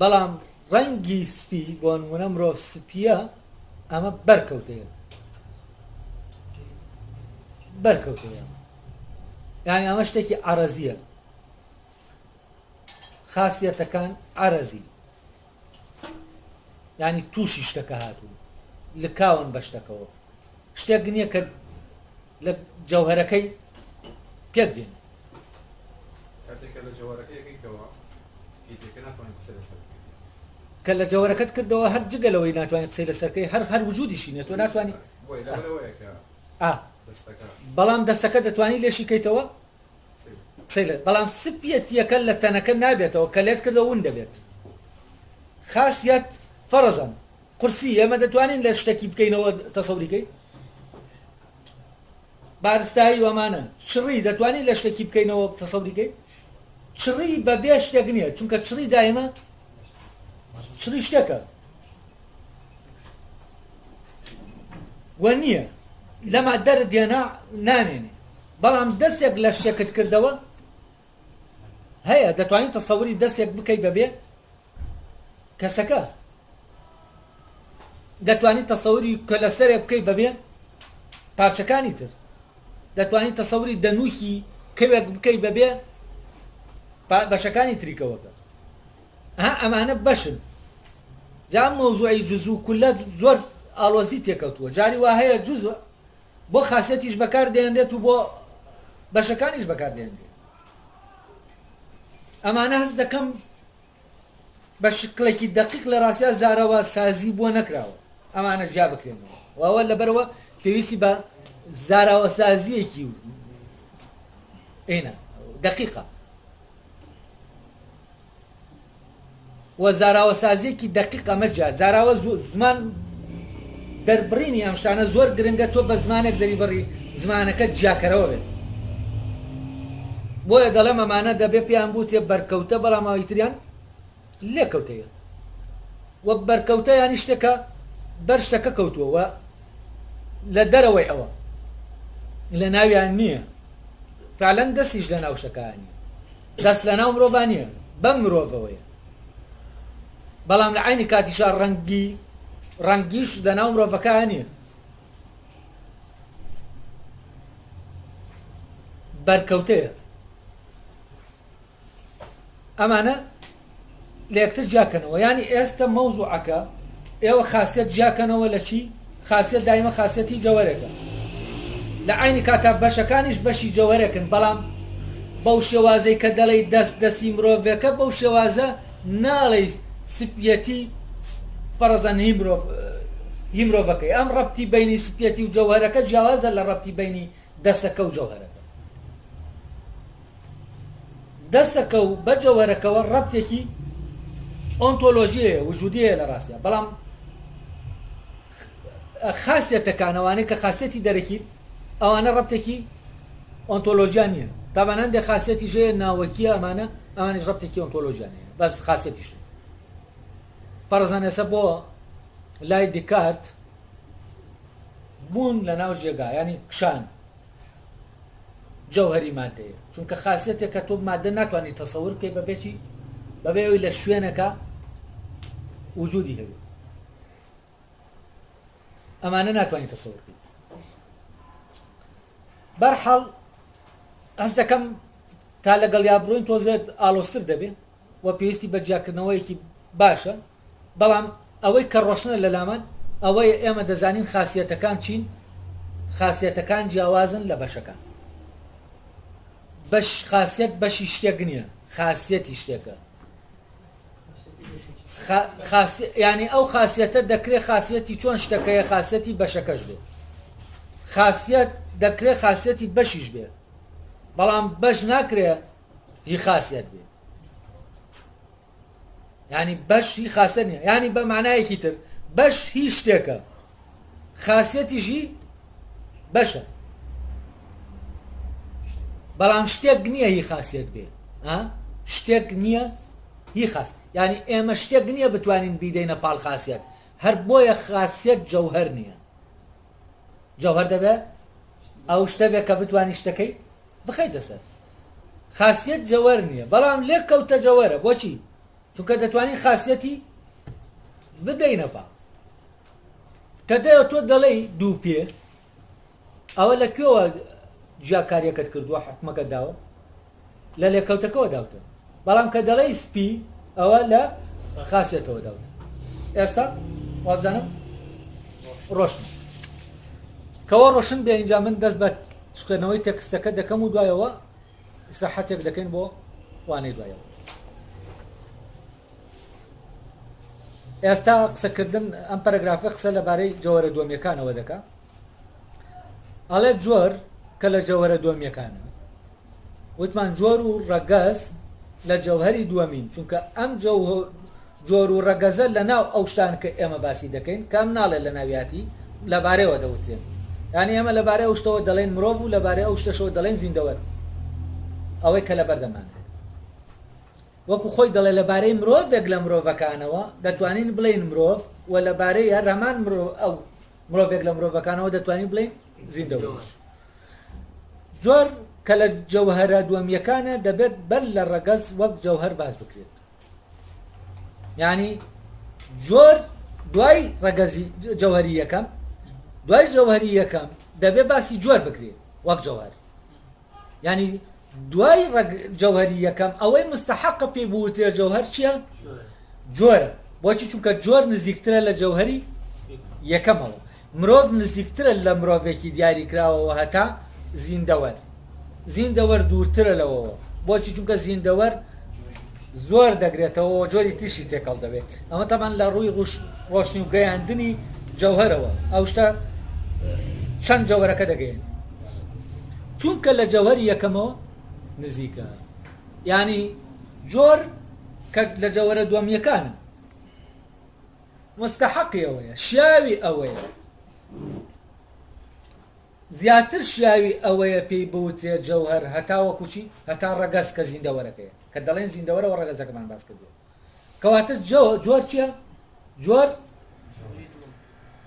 بەڵام ڕەنگی سپی بۆ نمونە مرۆڤ سپیە ئەمە بەرکەوتەیە یعنی ئەمە شتێکی عەرەزیە خاسیەتەکان عەرەزی یعنی تووشی شتەکە هاتوو لکاون بە شتەکەەوە شتێک نییە کە لە جەوهەرەکەی پێک بێن کە لە جەوهەرەکەت کردەوە هەر جگەلەوەی ناتوانێت قسەی لەسەرکەی هەر وجودیشی نێت تۆ ناتوانانی بەڵام دەستەکە دەتوانی لێشی کەیتەوە بەڵام سپیەتیەکە لە تەنەکە نابێتەوە کە لێت کردە ون دەبێت خاصیت فەرزن قورسی ئێمە دەتوانین لە شتێکی بکەینەوە تەسەوریکەی بارستایی وەمانە چڕی دەتوانین لە شتێکی بکەینەوە تەسەوریکەی چڕی بەبێ شتێک نییە چونکە چڕی دایمە چڕی شتێکە وە نییە لەما دەردێنا نامێنێ بەڵام دەستێک لە شتێکت کردەوە هەیە دەتوانین تەسەوری دەستێک بکەی بەبێ کەسەکە دەتوانین تەسەوری کە لەسەرێ بکەی بەبێ پارچەکانی تر دەتوانین تەسەوری دەنووکی کەوێک بکەی بەبێ بەشەکانی تریکەوەکە ئەمانە بەشن جا مەوزوعی جزو کولە زۆر ئاڵۆزی تێکەوتووە جاری وا هەیە جزء بۆ خاصیەتیش بەکار دێنرێت و بۆ بەشەکانیش بەکار دێنرێت ئەمانە هەست دەکەم بە شکلێکی دقیق لە ڕاستیا زارەوە سازی بۆ نەکراوە ئەمانە جیا بکرێنەوە واوە لەبەرەوە پێویستی بە زاراوە سازیەکی ئێنە دقیقە و زاراوە سازیەکی دقیق ئەمەجا زاراوە زمان دەربڕینی ئەم شتانە زۆر گرنگە تۆ بە زمانێک دەریبڕی زمانەکە جیاکەرەوە بێت بۆیە دەڵێم ئەمانە دەبێ پێیان بوتێ بەرکەوتە بەڵام ئەویتریان لێکەوتەیە وە بەرکەوتە یانی شتێکە بەر شتەکە کەوتووە وە لە دەرەوەی ئەوە لە ناویان نییە فعلەن دەستیش لە ناو شەکانی دەست لە ناو مرۆڤان نییە بەم مرۆڤەوەیە بەڵام لە عینی کاتیشا ڕەنگیش لە ناو مرۆڤەکان نییە بەرکەوتەیە ئەمانە لە یەکتر جیاکەنەوە ینی ئێستا مەوزوعەکە ئێوە خاصیت جیاکەنەوە لە چی خاصیت دایمە خاصیەتی جەوهرێکە لە عینی کاتا بەشەکانیش بەشی جەوهرێکن بەڵام بەو شێوازەی کە دەڵێ دەستی مرۆڤەکە بەو شێوازە ناڵێ سپیەتی فەرزەن هی مرۆڤەکەی ئەم ڕەبتی بینی سپیەتی و جەوهرەکە جیاوازە لە ڕەبتی بینی دەستەکە و جەوهرەکە دەستەکە و بە جەوهرەکەوە ڕەبتێکی ئۆنتۆلۆژیەیە وجودیەیە لە ڕاستیە بەڵام خاصیەتەکانەوانەی کە خاصیەتی دەرەکی ئەوانە ڕەبتێکی ئۆنتۆلۆژیان نیە تابان هەندێک خاصیەتی ژەیە ناوەکیە ئەمانش ڕەبتێکی ئۆنتۆلۆژیانەیە بەس خاصیەتیش فەرزان ئێستا بۆ لای دیکارت بوون لە ناو جێگا ینی کشان جەوهری مادەیە چونکە خاصیەتێک کە تۆ مادە ناتوانانی تەسەور بکەی بەبێکی بەبێ ئەوی لە شوێنەکە وجودی هەبێت ئەمانە ناتوانانی تەسەور بکەیت بەرحاڵ هەست دەکەم تا لەگەڵ یا بڕۆین تۆزێت ئالۆستر دەبێت و پێویستی بە جیاکردنەوەیەکی باشە بەڵام ئەوەی کە ڕۆشنە لە لامان ئەوەی ئێمە دەزانین خاصیەتەکان چین خاصیەتەکان جیاوازن لە بەشەکان بەش خاصیەت بەشی شتێک نییە خاصیەتی شتێکە ینی ئەو خاصیەتە دەکرێت خاصیەتی چۆن شتەکەیە خاصیەتی بەشەکەش بێت خاصیەت دەکرێت خاصیەتی بەشیش بێت بەڵام بەش ناکرێت هی خاصیەت بێت ینی بەش هی خاصیەت نییە ینی بە معنایەکی تر بەش هی شتێکە خاصیەتیژی بەشە بەڵام شتێک نییە هی خاصیەت بێ شتێک نییە هی خاص ینی ئێمە شتێک نییە بتوانین بیدەینە پاڵ خاصیەت هەر بۆیە خاصیەت جەوهەر نییە جەوهەر دەبێت ئەو شتە بێت کە بتوانی شتەکەی بخەیتە سەر خاصیەت جەوهەر نییە بەڵام لێک کەوتە جەوهەرە بۆچی چونکە دەتوانین خاصیەتی بدەینە پاڵ کە دەیە تۆ دەڵێی دوو پێ ئەوە لە کوێوە جیاکاریەکەت کردووە حکمەکە داوە لە لێکەوتەکەەوە داوتە بەڵام کە دەڵێی سپی ئەوە لە خاصیەتەوە داوتە ئێستا وابزانم ڕۆشن کەەوە ڕۆشن بێ اینجا من دەست بە سوێنەوەی تێکستەکە دەکەم و دوایەوە ئیسراحەتێک دەکەین بۆ وانەی دوایەوە ئێستا قسەکردن ئەم پەرەگرافە قسە لەبارەی جەوهرە دۆمیەکانەوە دەکا ئەڵێ جۆر کە لە جەوهرە دووەمیەکانە وتمان جۆر و ڕەگەز لە جەوهری دووەمین چونکە ئەم جۆر و ڕەگەزە لە ناو ئەو شتان کە ئێمە باسی دەکەین کام ناڵێ لە ناویاتی لەبارەیەوە دەوترێن یعنی ئێمە لەبارەی ئەو شتەوە دەڵێن مرۆڤ و لەبارەی ئەو شتەشەوە دەڵێن زیندەوەر ئەوەی کە لە بەردەمان وەکو خۆی دەڵێ لەبارەی مرۆڤێک لە مرۆڤەکانەوە دەتوانین بڵین مرۆڤ و لەبارەی هەرمان ئەو مرۆڤێک لە مرۆڤەکانەوە دەتوانین بڵین زیندەوەر جۆر کە لە جەوهرە دووەمیەکانە دەبێت بەر لە ڕەگەز وەک جەوهر باز بکرێت یعنی جۆر دوای ڕەگەزی جەوهری یەکەم دوای جەوهری یەکەم دەبێت باسی جۆر بکرێت وەک جەوهر یعنی دوای جەوهری یەکەم ئەوەی مستحقە پێی بوترێ جەوهر چییە؟ جۆرە بۆچی چونکە جۆر نزیکترە لە جەوهری یەکەمەوە مرۆڤ نزیکترە لە مرۆڤێکی دیاری کراوەوە هەتا زیندەوەر دوورترە لەوەوە بۆچی چونکە زیندەوەر زۆر دەگرێتەوە جۆری تریشی تێکەڵ دەبێت ئەمە تەمان لە ڕووی ڕۆشنی و گەیاندنی جەوهرەوە ئەو شتە چەند جەوهرەکە دەگەین چونکە لە جەوهری یەکەمەوە نزیکە یعنی جۆر کە لە جەوهرە دووەمیەکان مستحقی ئەوەیە شیاوی ئەوەیە زیاتر شیاوی ئەوەیە پێی بوترێ جەوهر هەتا وەکو چی هەتا ڕەگەز کە زیندەوەرەکەیە کە دەڵێن زیندەوەرەوە ڕەگەزەکەمان باس کردووە کەواتە جۆر چییە؟ جۆر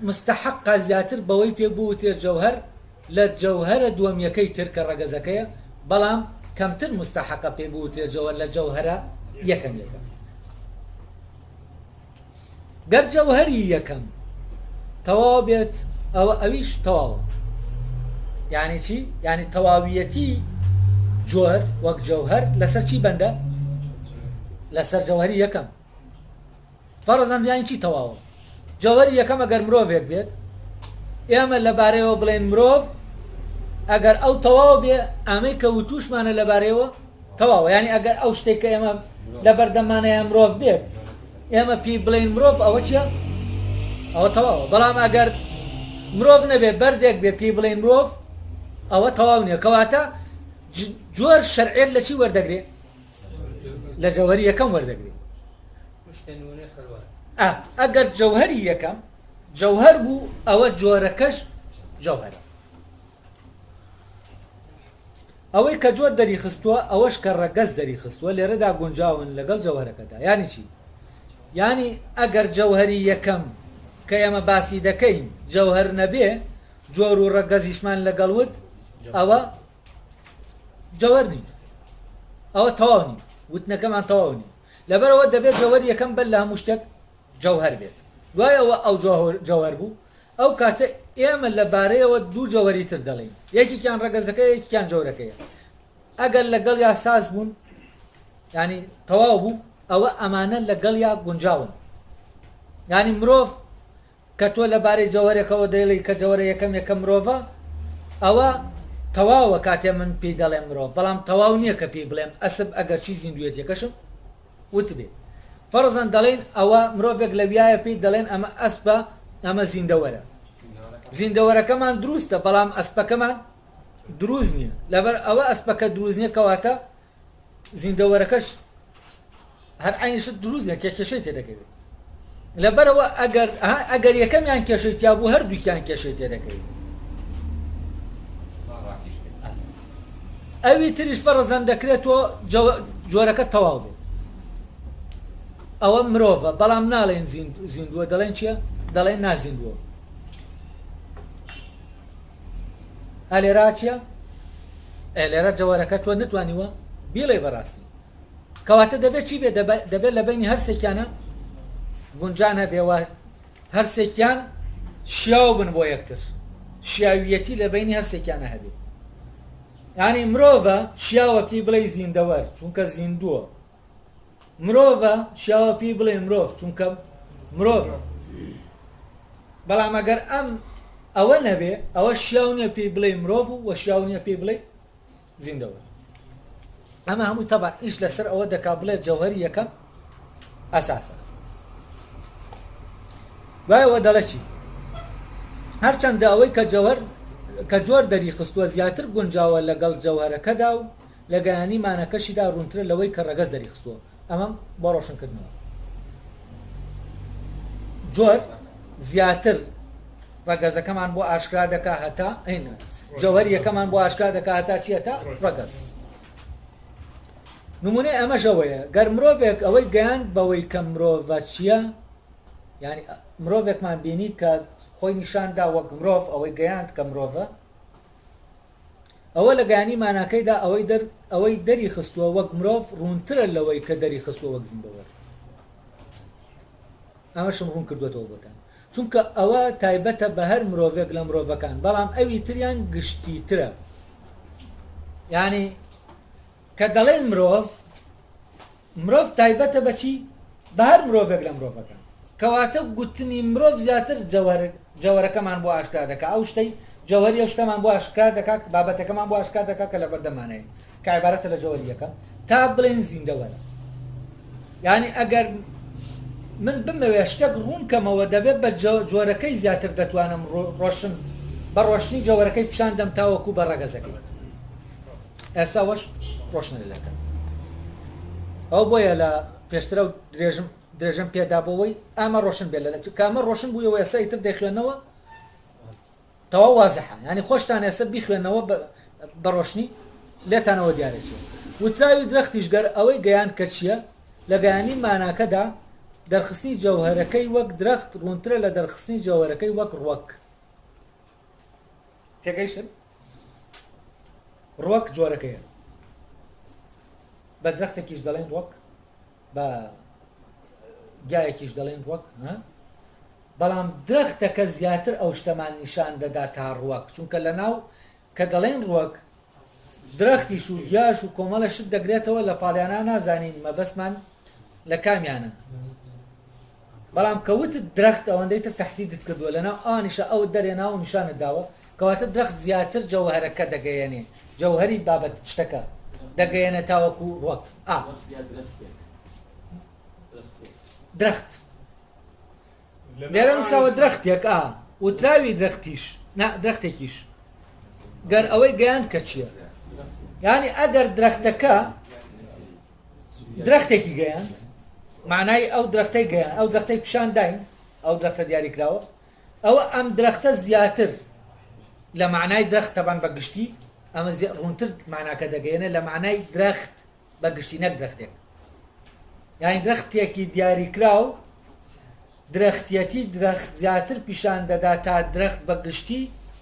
مستحقە زیاتر بەوەی پێ بوترێ جەوهر لە جەوهرە دووەمیەکەی تر کە ڕەگەزەکەیە بەڵام کەمتر مستحقە پێ بوترێ جەوهر لە جەوهرە یەکەمیەکە گەر جەوهری یەکەم تەواو بێت ئەویش تەواوە یعنی چی؟ یعنی تەواویەتی جۆر وەک جەوهر لەسەر چی بەندە؟ لەسەر جەوهری یەکەم فەرەزەن یانی چی تەواوە؟ جەوهری یەکەم ئەگەر مرۆڤێک بێت ئێمە لەبارەیەوە بڵێن مرۆڤ ئەگەر ئەو تەواو بێ ئەمەی کە وتوشمانە لەبارەیەوە تەواوە یعنی ئەگەر ئەو شتێک کە ئێمە لە بەردەمانەیە مرۆڤ بێت ئێمە پێی بڵێن مرۆڤ ئەوە چییە؟ ئەوە تەواوە بەڵام ئەگەر مرۆڤ نەبێ بەردێک بێ پێی بڵێن مرۆڤ ئەوە تەواو نییە کەواتە جۆر شەرعێت لە چی وەردەگرێت؟ لە جەوهری یەکەم وەردەگرێت ئەگەر جەوهری یەکەم جەوهر بوو ئەوە جۆرەکەش جەوهرە ئەوەی کە جۆر دەریخستووە ئەوەش کە ڕەگەز دەریخستووە لێرەدا گونجاون لەگەڵ جەوهرەکەدا یانی چی؟ یانی ئەگەر جەوهری یەکەم کە ئێمە باسی دەکەین جەوهر نەبێ جۆر و ڕەگەزیشمان لەگەڵوت ئەوە جەوهر نین ئەوە تەواو نین وتنەکەمان تەواو نین لەبەرەوە دەبێت جەوهری یەکەم بەر لە هەموو شتێک جەوهر بێت دوای ئەوە ئەو جەوهر بوو ئەو کاتە ئێمە لەبارەیەوە دوو جەوهری تر دەڵێن یەکێکیان ڕەگەزەکەی یەکێکیان جەوهرەکەیە ئەگەر لەگەڵ یا ساز بوون ینی تەواو بوو ئەوە ئەمانە لەگەڵ یا گونجاون ینی مرۆڤ کە تۆ لەبارەی جەوهرێکەوە دەیڵی کە جەوهرە یەکەم مرۆڤە ئەوە تەواوە کاتێ من پێی دەڵێم مرۆڤ بەڵام تەواو نییە کە پێی بڵێم ئەسب ئەگەر چی زیندوێت یەکەشم وتبێ فەرزەن دەڵێن ئەوە مرۆڤێک لە ویایە پێی دەڵێن ئەمە ئەسبە ئەمە زیندەوەرە زیندەوەرەکەمان دروستە بەڵام ئەسپەکەمان دروست نییە لەبەر ئەوە ئەسپەکە دروست نییە کەواتە زیندەوەرەکەش هەر عینیشت دروست نییە کێشەی تێدەکەوێت لەبەرەوە ئەگەر یەکەمیان کێشەی تیا بوو هەردووکیان کێشەی تێدەکەوێت ئەوی تریش فەرزەن دەکرێتەوە جۆرەکە تەواو بێت ئەوە مرۆڤە بەڵام ناڵێن زیندووە دەڵێن چییە؟ دەڵێن نازیندووە ئەلێرا چییە؟ ئەلێرە جەوهرەکە تۆ نتوانیوە بیڵێ بەڕاستی کەواتە دەبێت چی بێ دەبێت لە بینی هەرسێکیانە گونجان هەبێەوە هەرسێکیان شیاو بن بۆ یەکتر شیاویەتی لە بینی هەرسێکیانە هەبێ یعنی مرۆڤە شیاوە پێی بڵێ زیندەوەر چونکە زیندووە مرۆڤە شیاوە پێی بڵێ مرۆڤ چونکە مرۆڤە بەڵام ئەگەر ئەوە نەبێ ئەوە شیاو نییە پێی بڵێ مرۆڤ و شیاو نییە پێی بڵێ زیندەوەر ئەمە هەمووی تەبع ئیش لەسەر ئەوە دەکا بڵێ جەوهری یەکەم ئەساسە دوایەوە دەڵێ چی؟ هەرچەندە ئەوەی کە جەوهر کە جۆر دەری خستووە زیاتر گونجاوە لەگەڵ جەوهرەکەدا و لە گەیانی مانەکەشیدا ڕوونترە لەوەی کە ڕەگەز دەری خستووە ئەمەم بۆ ڕۆشنکردنەوە جۆر زیاتر ڕەگەزەکەمان بۆ ئاشکرا دەکا هەتا جەوهەری یەکەمان بۆ ئاشکرا دەکا هەتا چی هەتا ڕەگەز نمونەی ئەمەشەوەیە گەر مرۆڤێک ئەوەی گەیاند بەوەی کە مرۆڤە چییە یعنی مرۆڤێکمان بینی کە خۆی نیشاندا وەک مرۆڤ ئەوەی گەیاند کە مرۆڤە ئەوە لە گەیانی ماناکەیدا ئەوەی دەری خستووە وەک مرۆڤ ڕوونترە لەوەی کە دەری خستووە وەک زیندەوەر ئەمەشم ڕوون کردوێتەوە بۆتان چونکە ئەوە تایبەتە بە هەر مرۆڤێک لە مرۆڤەکان بەڵام ئەوی تریان گشتیترە یعنی کە دەڵێن مرۆڤ تایبەتە بەچی بە هەر مرۆڤێک لە مرۆڤەکان کەواتە گوتنی مرۆڤ زیاتر جەوهرەکەمان بۆ ئاشکرا دەکات ئەو شتەی جەوهری ئەو شتەمان بۆ ئاشکرا دەکات بابەتەکەمان بۆ ئاشکرا دەکات کە لە بەردەمانەیە کە عیبارەتە لە جەوهری یەکەم تا بڵێن زیندەوەرە یعنی ئەگەر من بمەوێ شتێک ڕوون کەمەوە دەبێت بە جۆرەکەی زیاتر دەتوانم ڕۆشن بە ڕۆشنی جەوهرەکەی پیشاندەم تاوەکو بە ڕەگەزەکەی ئێستا وەش ڕۆشنە لەکە ئەو بۆیە لە پێشترە و درێژم پێدابەوەی ئەمە ڕۆشن بێت لە کامە ڕۆشن بوویەوە ئێستا ئیتر دەیخوێنەوە تەواو وازەحە ینی خۆشتان ئێستا بیخوێنەوە بە ڕۆشنی لێتانەوە دیارێتەوە وتراوی درەختیش گەر ئەوەی گەیاند کە چییە لە گەیانی ماناکەدا دەرخستنی جەوهرەکەی وەک درەخت ڕوونترە لە دەرخستنی جەوهرەکەی وەک ڕوەک تێگەیشتن ڕوەک جۆرەکەیە بە درەختێکیش دەڵێن ڕوەک بە گایەکیش دەڵێن ڕوەک بەڵام درەختەکە زیاتر ئەو شتەمان نیشان دەدا تا ڕوەک چونکە لە ناو کە دەڵێن ڕوەک درەختیش و گیاش و کۆمەڵە شت دەگرێتەوە لە پاڵیانە نازانین مەبەستمان لە کامیانە بەڵام کەوتت درەخت ئەوەندەی تر تەحدیدت کردووە لەناو ئانیشە ئەو دەرێنا و نیشانت داوە کەواتە درەخت زیاتر جەوهرەکە دەگەیەنێ جەوهری بابەت شتەکە دەگەیەنە تاوەکو ڕوەک درەخت لێرە نووساوە درەختێک وتراوی درەختیش درەختێکیش گەر ئەوەی گەیاند کە چییە یعنی ئەگەر درەختەکە درەختێکی گەیاند معنای ئەو درەختەی گەیان ئەو درەختەی پیشان داین ئەو درەختە دیاریکراوە ئەوە ئەم درەختە زیاتر لە معنای درەخت تەبان بە گشتی ئەمە ڕوونتر معناکە دەگەیەنە لە معنای درەخت بە گشتی نەک درەختێک یعنی درەختێکی دیاریکراو درەختیەتی درەخت زیاتر پیشان دەدا تا درەخت بە گشتی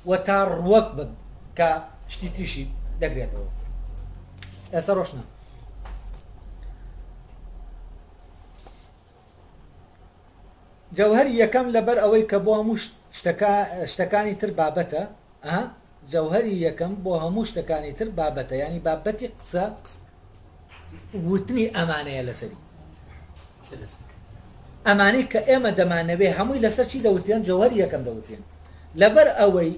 و تا ڕوەک بن کە شتی تریشی دەگرێتەوە ئێستا ڕۆشنە جەوهەری یەکەم لەبەر ئەوەی کە بۆ هەموو شتەکانی تر بابەتە جەوهەری یەکەم بۆ هەموو شتەکانی تر بابەتە ینی بابەتی قسە وتنی ئەمانەیە لەسەری ئەمانەی کە ئێمە دەمانەوێ هەمووی لەسەر چی دەوتێن جەوهەری یەکەم دەوتێن لەبەر ئەوەی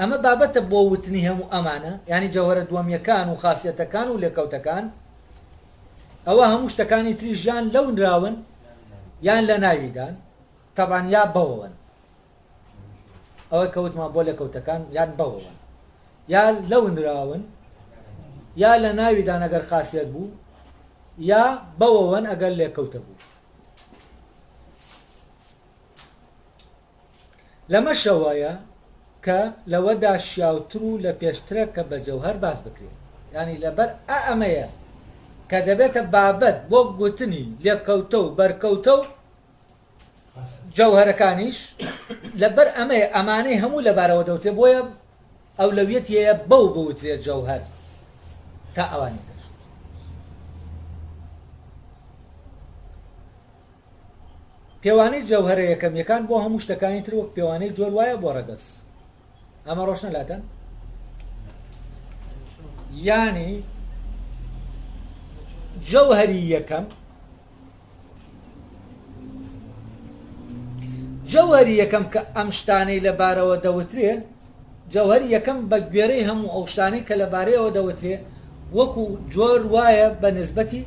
ئەمە بابەتە بۆ وتنی هەموو ئەمانە ینی جەوهرە دووەمیەکان و خاسیەتەکان و لێکەوتەکان ئەوە هەموو شتەکانی تریش یان لەو نراون یان لە ناویدان تەبان یا بەوەن ئەوەی کەوتمان بۆ لێکەوتەکان یان بەوەن یا لەو نراون یا لە ناویدان ئەگەر خاسیەت بوو یا بەوەن ئەگەر لێکەوتە بوو لەمە شەوەیە کە لەوەدا شیاوتر و لە پێشترە کە بە جەوهەر باس بکرێت ینی لەبەر ئەمەیە کە دەبێتە بابەت بۆ گوتنی لێکەوتە و بەرکەوتە و جەوهرەکانیش لەبەر ئەمەیە ئەمانەی هەموو لەبارەوە دەوتێ بۆیە ئەولەویەتیەیە بەو بوترێت جەوهەر تا ئەوانی تر پێوانەی جەوهرە یەکەمیەکان بۆ هەموو شتەکانی تر وەک پێوانەی جۆر وایە بۆ ڕەگەز ئەمە ڕۆشنە لاتەن یانی جەوهەری یەکەم جەوهەری یەکەم کە ئەم شتانەی لەبارەوە دەوترێ جەوهەری یەکەم بە گوێرەی هەموو ئەو شتانەی کە لەبارەیەوە دەوترێ وەکو جۆر وایە بە نسبەتی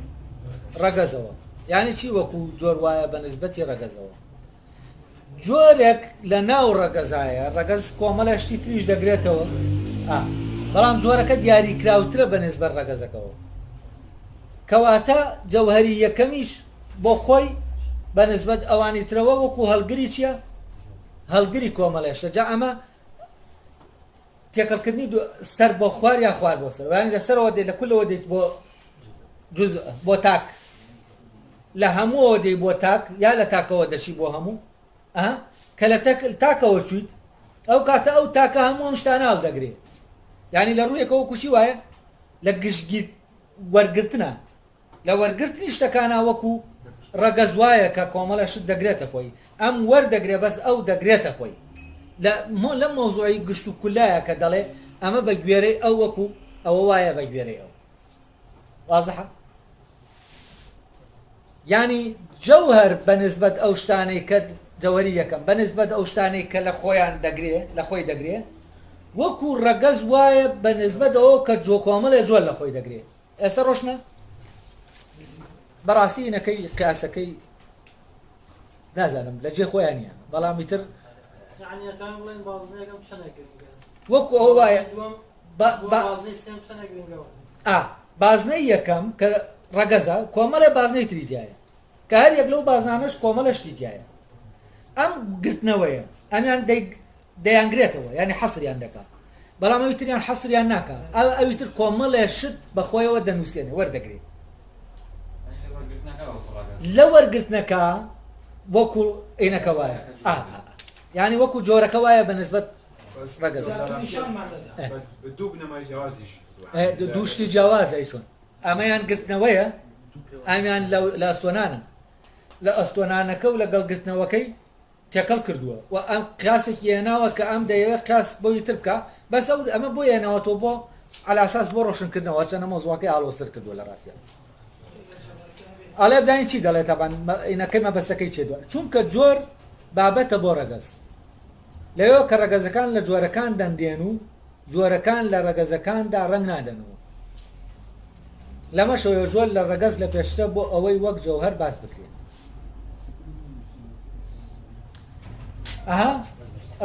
ڕەگەزەوە یعنی چی وەکو جۆر وایە بە نسبەتی ڕەگەزەوە جۆرێک لە ناو ڕەگەزایە ڕەگەز کۆمەڵە شتی تریش دەگرێتەوە بەڵام جۆرەکە دیاریکراوترە بەنسبەت ڕەگەزەکەەوە کەواتە جەوهەری یەکەمیش بۆ خۆی بەنسبەت ئەوانی ترەوە وەکو هەڵگری چییە؟ هەڵگری کۆمەڵێشە جا ئەمە تێکەڵکردنی سەر بۆ خوار یا خوار بۆ سەر یانی لەسەرەوە دێت لە کولەوە دێت بۆ بۆ تاک لە هەمووەوە دەی بۆ تاک یا لە تاکەوە دەشی بۆ هەموو کە لە تاکەوە چیت ئەو کاتە ئەو تاکە هەموو ئەم شتانە هەڵدەگرێت یعنی لە ڕوویەکەوە کوشی وایە لە گشتگیر وەرگرتنە لە وەرگرتنی شتەکانە وەکو ڕەگەز وایە کە کۆمەڵە شت دەگرێتە خۆی ئەم وەردەگرێ بەس ئەو دەگرێتە خۆی لە مۆزوعی گشت و کولایە کە دەڵێ ئەمە بە گوێرەی ئەو وەکو ئەوە وایە بە گوێرەی ئەو وازحە ینی جەوهەر بەنسبەت ئەو شتانەی کە جەوهەری یەکەم بەنسبەت ئەو شتانەی کە لە خۆیان دەگرێ لە خۆی دەگرێ وەکو ڕەگەز وایە بەنسبەت ئەوە کە کۆمەڵێ جۆر لە خۆی دەگرێت ئێستا ڕۆشنە بەڕاستی نەکەی قیاسەکەی نازانم لە جێ خۆیان نیە بەڵامی تر وەکو ئەو وایە بازنەی یەکەم کە ڕەگەزە کۆمەڵێ بازنەی تریتیایە کە هەر یەک لەو بازانەش کۆمەڵە شتیتیایە ئەم گرتنەوەیە ئەمیان دەیانگرێتەوە ینی حەسریان دەکات بەڵام ئەوی تریان حەسریان ناکە ئەوی تر کۆمەڵێ شت بەخۆیەوە دەنووسێنێ وەردەگرێت لە وەرگرتنەکە وەکو عینەکە وایە ینی وەکو جۆرەکە وایە بەنسبەت ڕەگەزە دوو شتی جیاوازە چۆن ئەمەیان گرتنەوەیە ئەمیان لە ئەستۆنانن لە ئەستۆنانەکە و لەگەڵ گرتنەوەکەی تێکەڵ کردووە و ئەم قیاسێکی هێناوە کە ئەم دەیەوێت قیاس بۆی تر بکە بەس ئەمە بۆ هێناوەتەوە بۆ علاساس بۆ ڕۆشنکردنەوە چەنە مۆزوعەکەی ئاڵۆسر کردووە لە ڕاستیان ئەڵێ بزانین چی دەڵێت تابان ئینەکەی مەبەستەکەی چێ دووە چونکە جۆر بابەتە بۆ ڕەگەز لەوێ کە ڕەگەزەکان لە جۆرەکان دەندێن و جۆرەکان لە ڕەگەزەکاندا ڕەنگ نادەنەوە لەمە شەوە جۆر لە ڕەگەز لە پێشتە بۆ ئەوەی وەک جەوهەر باس بکرێت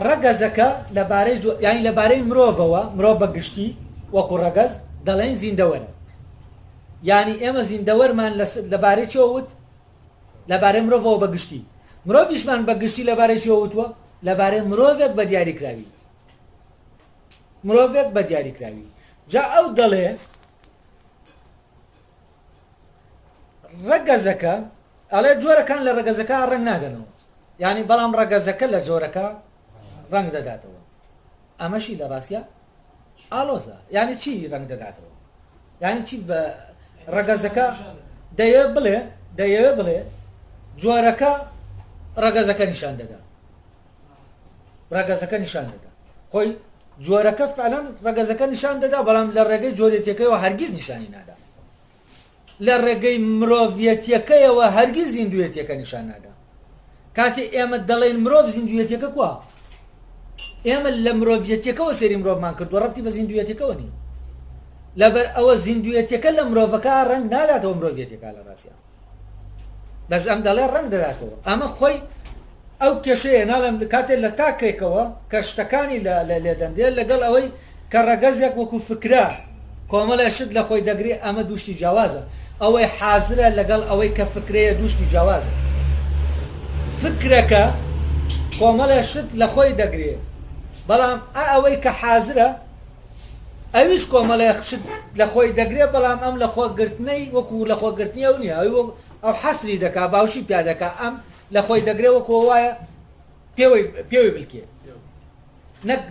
ڕەگەزەکە لەبارەی ینی لەبارەی مرۆڤەوە مرۆڤ بە گشتی وەکو ڕەگەز دەڵێن زیندەوەرە ینی ئێمە زیندەوەرمان لەبارەی چۆوت لەبارەی مرۆڤەوە بە گشتی مرۆڤیشمان بە گشتی لەبارەی چۆوتوە لەبارەی مرۆڤێک بە دیاریکراوی مرۆڤێک بە دیاریکراوی جا ئەو دەڵێ ڕەگەزەکە ئەڵێ جۆرەکان لە ڕەگەزەکە ڕەنگ نادەنەوە ینی بەڵام ڕەگەزەکە لە جۆرەکە ڕەنگ دەداتەوە ئەمەشی لە ڕاستە ئالۆزە ینی چی ڕەنگ دەداتەوە ینی چی بە ڕەگەزەکە دەیەوێ بڵێ جۆرەکە ڕەگەزەکە نیشان دەدا ڕەگەزەکە نیشان دەدا خۆی جۆرەکە فعلەن ڕەگەزەکە نیشان دەدا بەڵام لە ڕێگەی جۆرێتیەکەیەوە هەرگیز نیشانی نادا لە ڕێگەی مرۆڤیەتیەکەیەوە هەرگیز زیندوێتیەکە نیشان نادا کاتی ئێمە دەڵێن مرۆڤ زیندوێتیەکە کووە ئێمە لە مرۆڤیەتیەکەەوە سێری مرۆڤمان کردووە ڕەبتی بە زیندوێتیەکەەوە نی لەبەر ئەوە زیندوێتیەکە لە مرۆڤەکە ڕەنگ ناداتەوە مرۆڤیەتیەکە لە ڕاستیان بەس ئەم دەڵێ ڕەنگ دەداتەوە ئەمە خۆی ئەو کێشەیە ناڵم کاتێک لە تاکێکەوە کە شتەکانی لێ دەندێت لەگەڵ ئەوەی کە ڕەگەزێک وەکو فکرە کۆمەڵە شت لە خۆی دەگرێت ئەمە دووشتی جیاوازە ئەوەی حازرە لەگەڵ ئەوەی کە فکرەیە دووشتی جیاوازە فکرەکە کۆمەڵە شت لە خۆی دەگرێت بەڵام ئەوەی کە حازرە ئەویش کۆمەڵە شت لە خۆی دەگرێت بەڵام ئەم لە خۆگرتنەی وەکو لە خۆگرتنی ئەو نییە ئەو حەسری دەکا باوشی پیا دەکا ئەم لە خۆی دەگرێت وەکو وایە پێوەی بلکێ نەک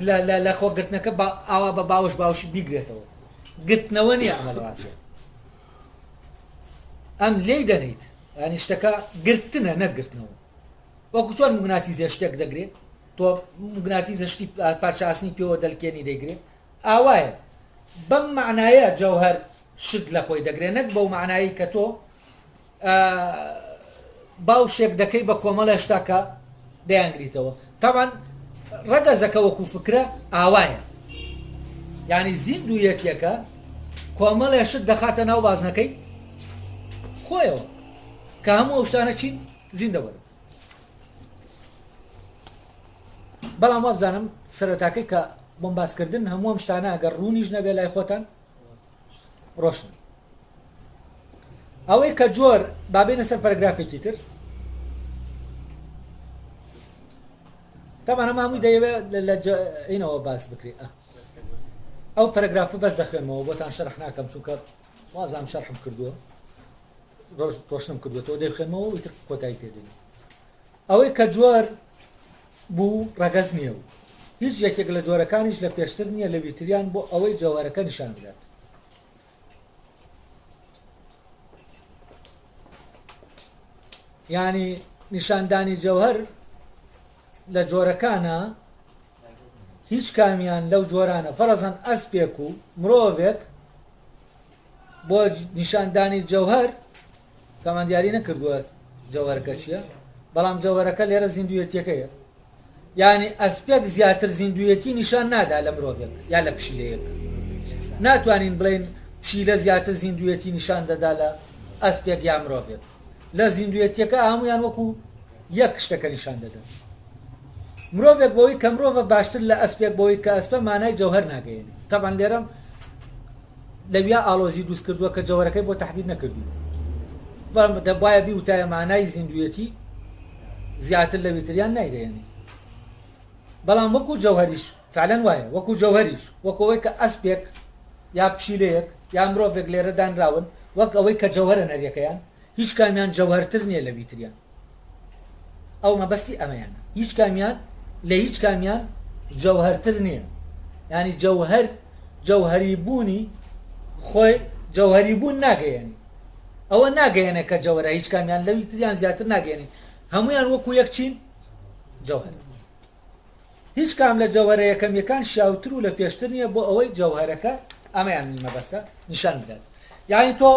لە خۆگرتنەکە ئاوا بە باوشی بیگرێتەوە گرتنەوە نییە ئەمە ڕاستە ئەم لێی دەنیت ینی شتەکە گرتنە نەگرتنەوە وەکو چۆن موگناتیزە شتێک دەگرێت تۆ موگناتیزە شتی پارچەئاسنی پێوە دەلکێنی دەیگرێت ئاوایە بەم معنایە جەوهەر شت لە خۆی دەگرێت نەک بەو معنایی کە تۆ باوشێک دەکەی بە کۆمەڵە شتاکە دەیانگریتەوە تاوان ڕەگەزەکە وەکو فکرە ئاوایە ینی زیندویەتیەکە کۆمەڵە شت دەخاتە ناو بازنەکەی خۆیەوە کە هەموو ئەو شتانە چین زیندەوەرە بەڵام وا بزانم سەرەتاکەی کە بۆم باسکردن هەموو شتانە ئەگەر ڕوونیش نەبێ لای خۆتان ڕۆشن ئەوەی کە جۆر بابێنە سەر پەرەگرافێکی تر تەمانە هەمووی دەیەوێت لە ئینەوە باس بکرێت ئەو پەرەگرافە بەس دەخوێنمەوە بۆتان شەرح ناکەم چونکە وازام شەرحم کردووە ڕۆشنم کردوێتەوە دەیخوێنمەوە ئیتر کۆتایی پێدەین ئەوەی کە جۆر بوو ڕەگەز نییە و هیچ یەکێک لە جۆرەکانیش لە پێشتر نییە لە ویتریان بۆ ئەوەی جەوهەرەکە نیشان بدات یعنی نیشاندانی جەوهەر لە جۆرەکانە هیچ کامیان لەو جۆرانە فەرەزەن ئەسپێک و مرۆڤێک بۆ نیشاندانی جەوهەر کەمان دیاری نەکردووە جەوهەرەکە چییە بەڵام جەوهەرەکە لێرە زیندوویەتیەکەیە یعنی ئەسپێک زیاتر زیندوویەتی نیشان نادا لە مرۆڤێک یا لە پشیلەیەک ناتوانین بڵێن پشیلە زیاتر زیندوویەتی نیشان دەدا لە ئەسپێک یا مرۆڤێک لە زیندوویەتیەکە هەمویان وەکو یەک شتەکە نیشان دەدا مرۆڤێک بۆی کە مرۆڤە باشتر لە ئەسپێک بۆی کە ئەسپە مانای جەوهەر ناگەیێنێ تەبان لێرەم لەویا ئاڵۆزی دروست کردووە کە جەوهەرەکەی بۆ تەحدید نەکردووە دەبایە بیوتایە مانای زیندوویەتی زیاتر لە ویتریان نایگەیێنێ بەڵام وەکو جەوهەریش فعلەن وایە وەکو جەوهەریش وەکەوەی کە ئەسپێک یا پشیلەیەک یا مرۆڤێک لێرە دانراون وەک ئەوەی کە جەوهەرە نەریەکەیان هیچ کامیان جەوهەرتر نییە لە ویتریان ئەو مەبەستی ئەمەیانە هیچ کامیان لە هیچ کامیان جەوهەرتر نییە ینی جەوهەر جەوهەری بوونی خۆی جەوهەری بوون ناگەیێنی ئەوە ناگەیەنە کە جەوهەرە هیچ کامیان لە ویتریان زیاتر ناگەێنی هەمویان وەکو یەک چین جەوهەر هیچ کام لە جەوهەرە یەکەمیەکان شیاوتر و لە پێشتر نییە بۆ ئەوەی جەوهەرەکە ئەمەیان مەبەستە نیشان بدات یعنی تۆ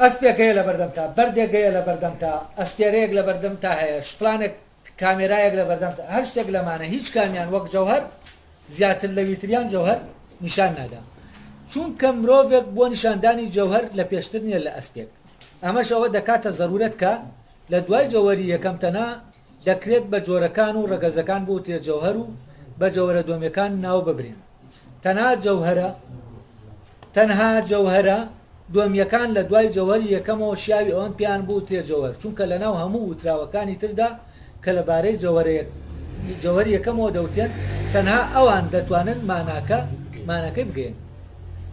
ئەسپێکەیە لە بەردەم تا بەردێکەیە لە بەردەم تا ئەستێرەیەک لە بەردەم تا هەیە فلانێک کامێرایەک لە بەردەم تا هەر شتێک لەمانە هیچ کامیان وەک جەوهەر زیاتر لە ویتریان جەوهەر نیشان نادا چونکە مرۆڤێک بۆ نیشاندانی جەوهەر لە پێشتر نییە لە ئەسپێک ئەمەش ئەوە دەکاتە زەرورەت کە لە دوای جەوهەری یەکەم تەنها دەکرێت بە جۆرەکان و ڕەگەزەکان بۆ تێ جەوهەر و بە جەوهەرە دۆمیەکان ناو ببرێن تەنها جەوهەرە دۆمیەکان لە دوای جەوهەری یەکەمەوە شیاوی ئەوان پیان بوو تێ جەوهەر چونکە لەناو هەموو وتراوەکانی تردا کە لەبارەی جەوهەری یەکەمەوە دەوتێن تەنها ئەوان دەتوانن مانەکەی بگەین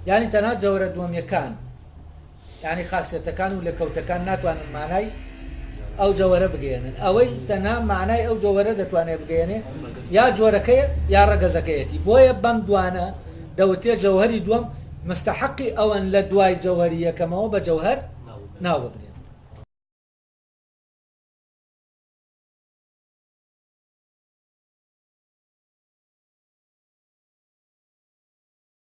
یعنی تەنها جەوهەرە دۆمیەکان یعنی خاصیەتەکان و لە کەوتەکان ناتوانن مانای ئەو جەوهەرە بگەێنن ئەوەی تەنها مانای ئەو جەوهەرە دەتوانێت بگەێنێ یا جۆرەکەیە یا ڕەگەزەکەیەتی بۆیە بەم دوانە دەوتێ جەوهەری دووەم مستحقی ئەوەن لە دوای جەوهەری یەکەمەوە بە جەوهەر ناو ببرێن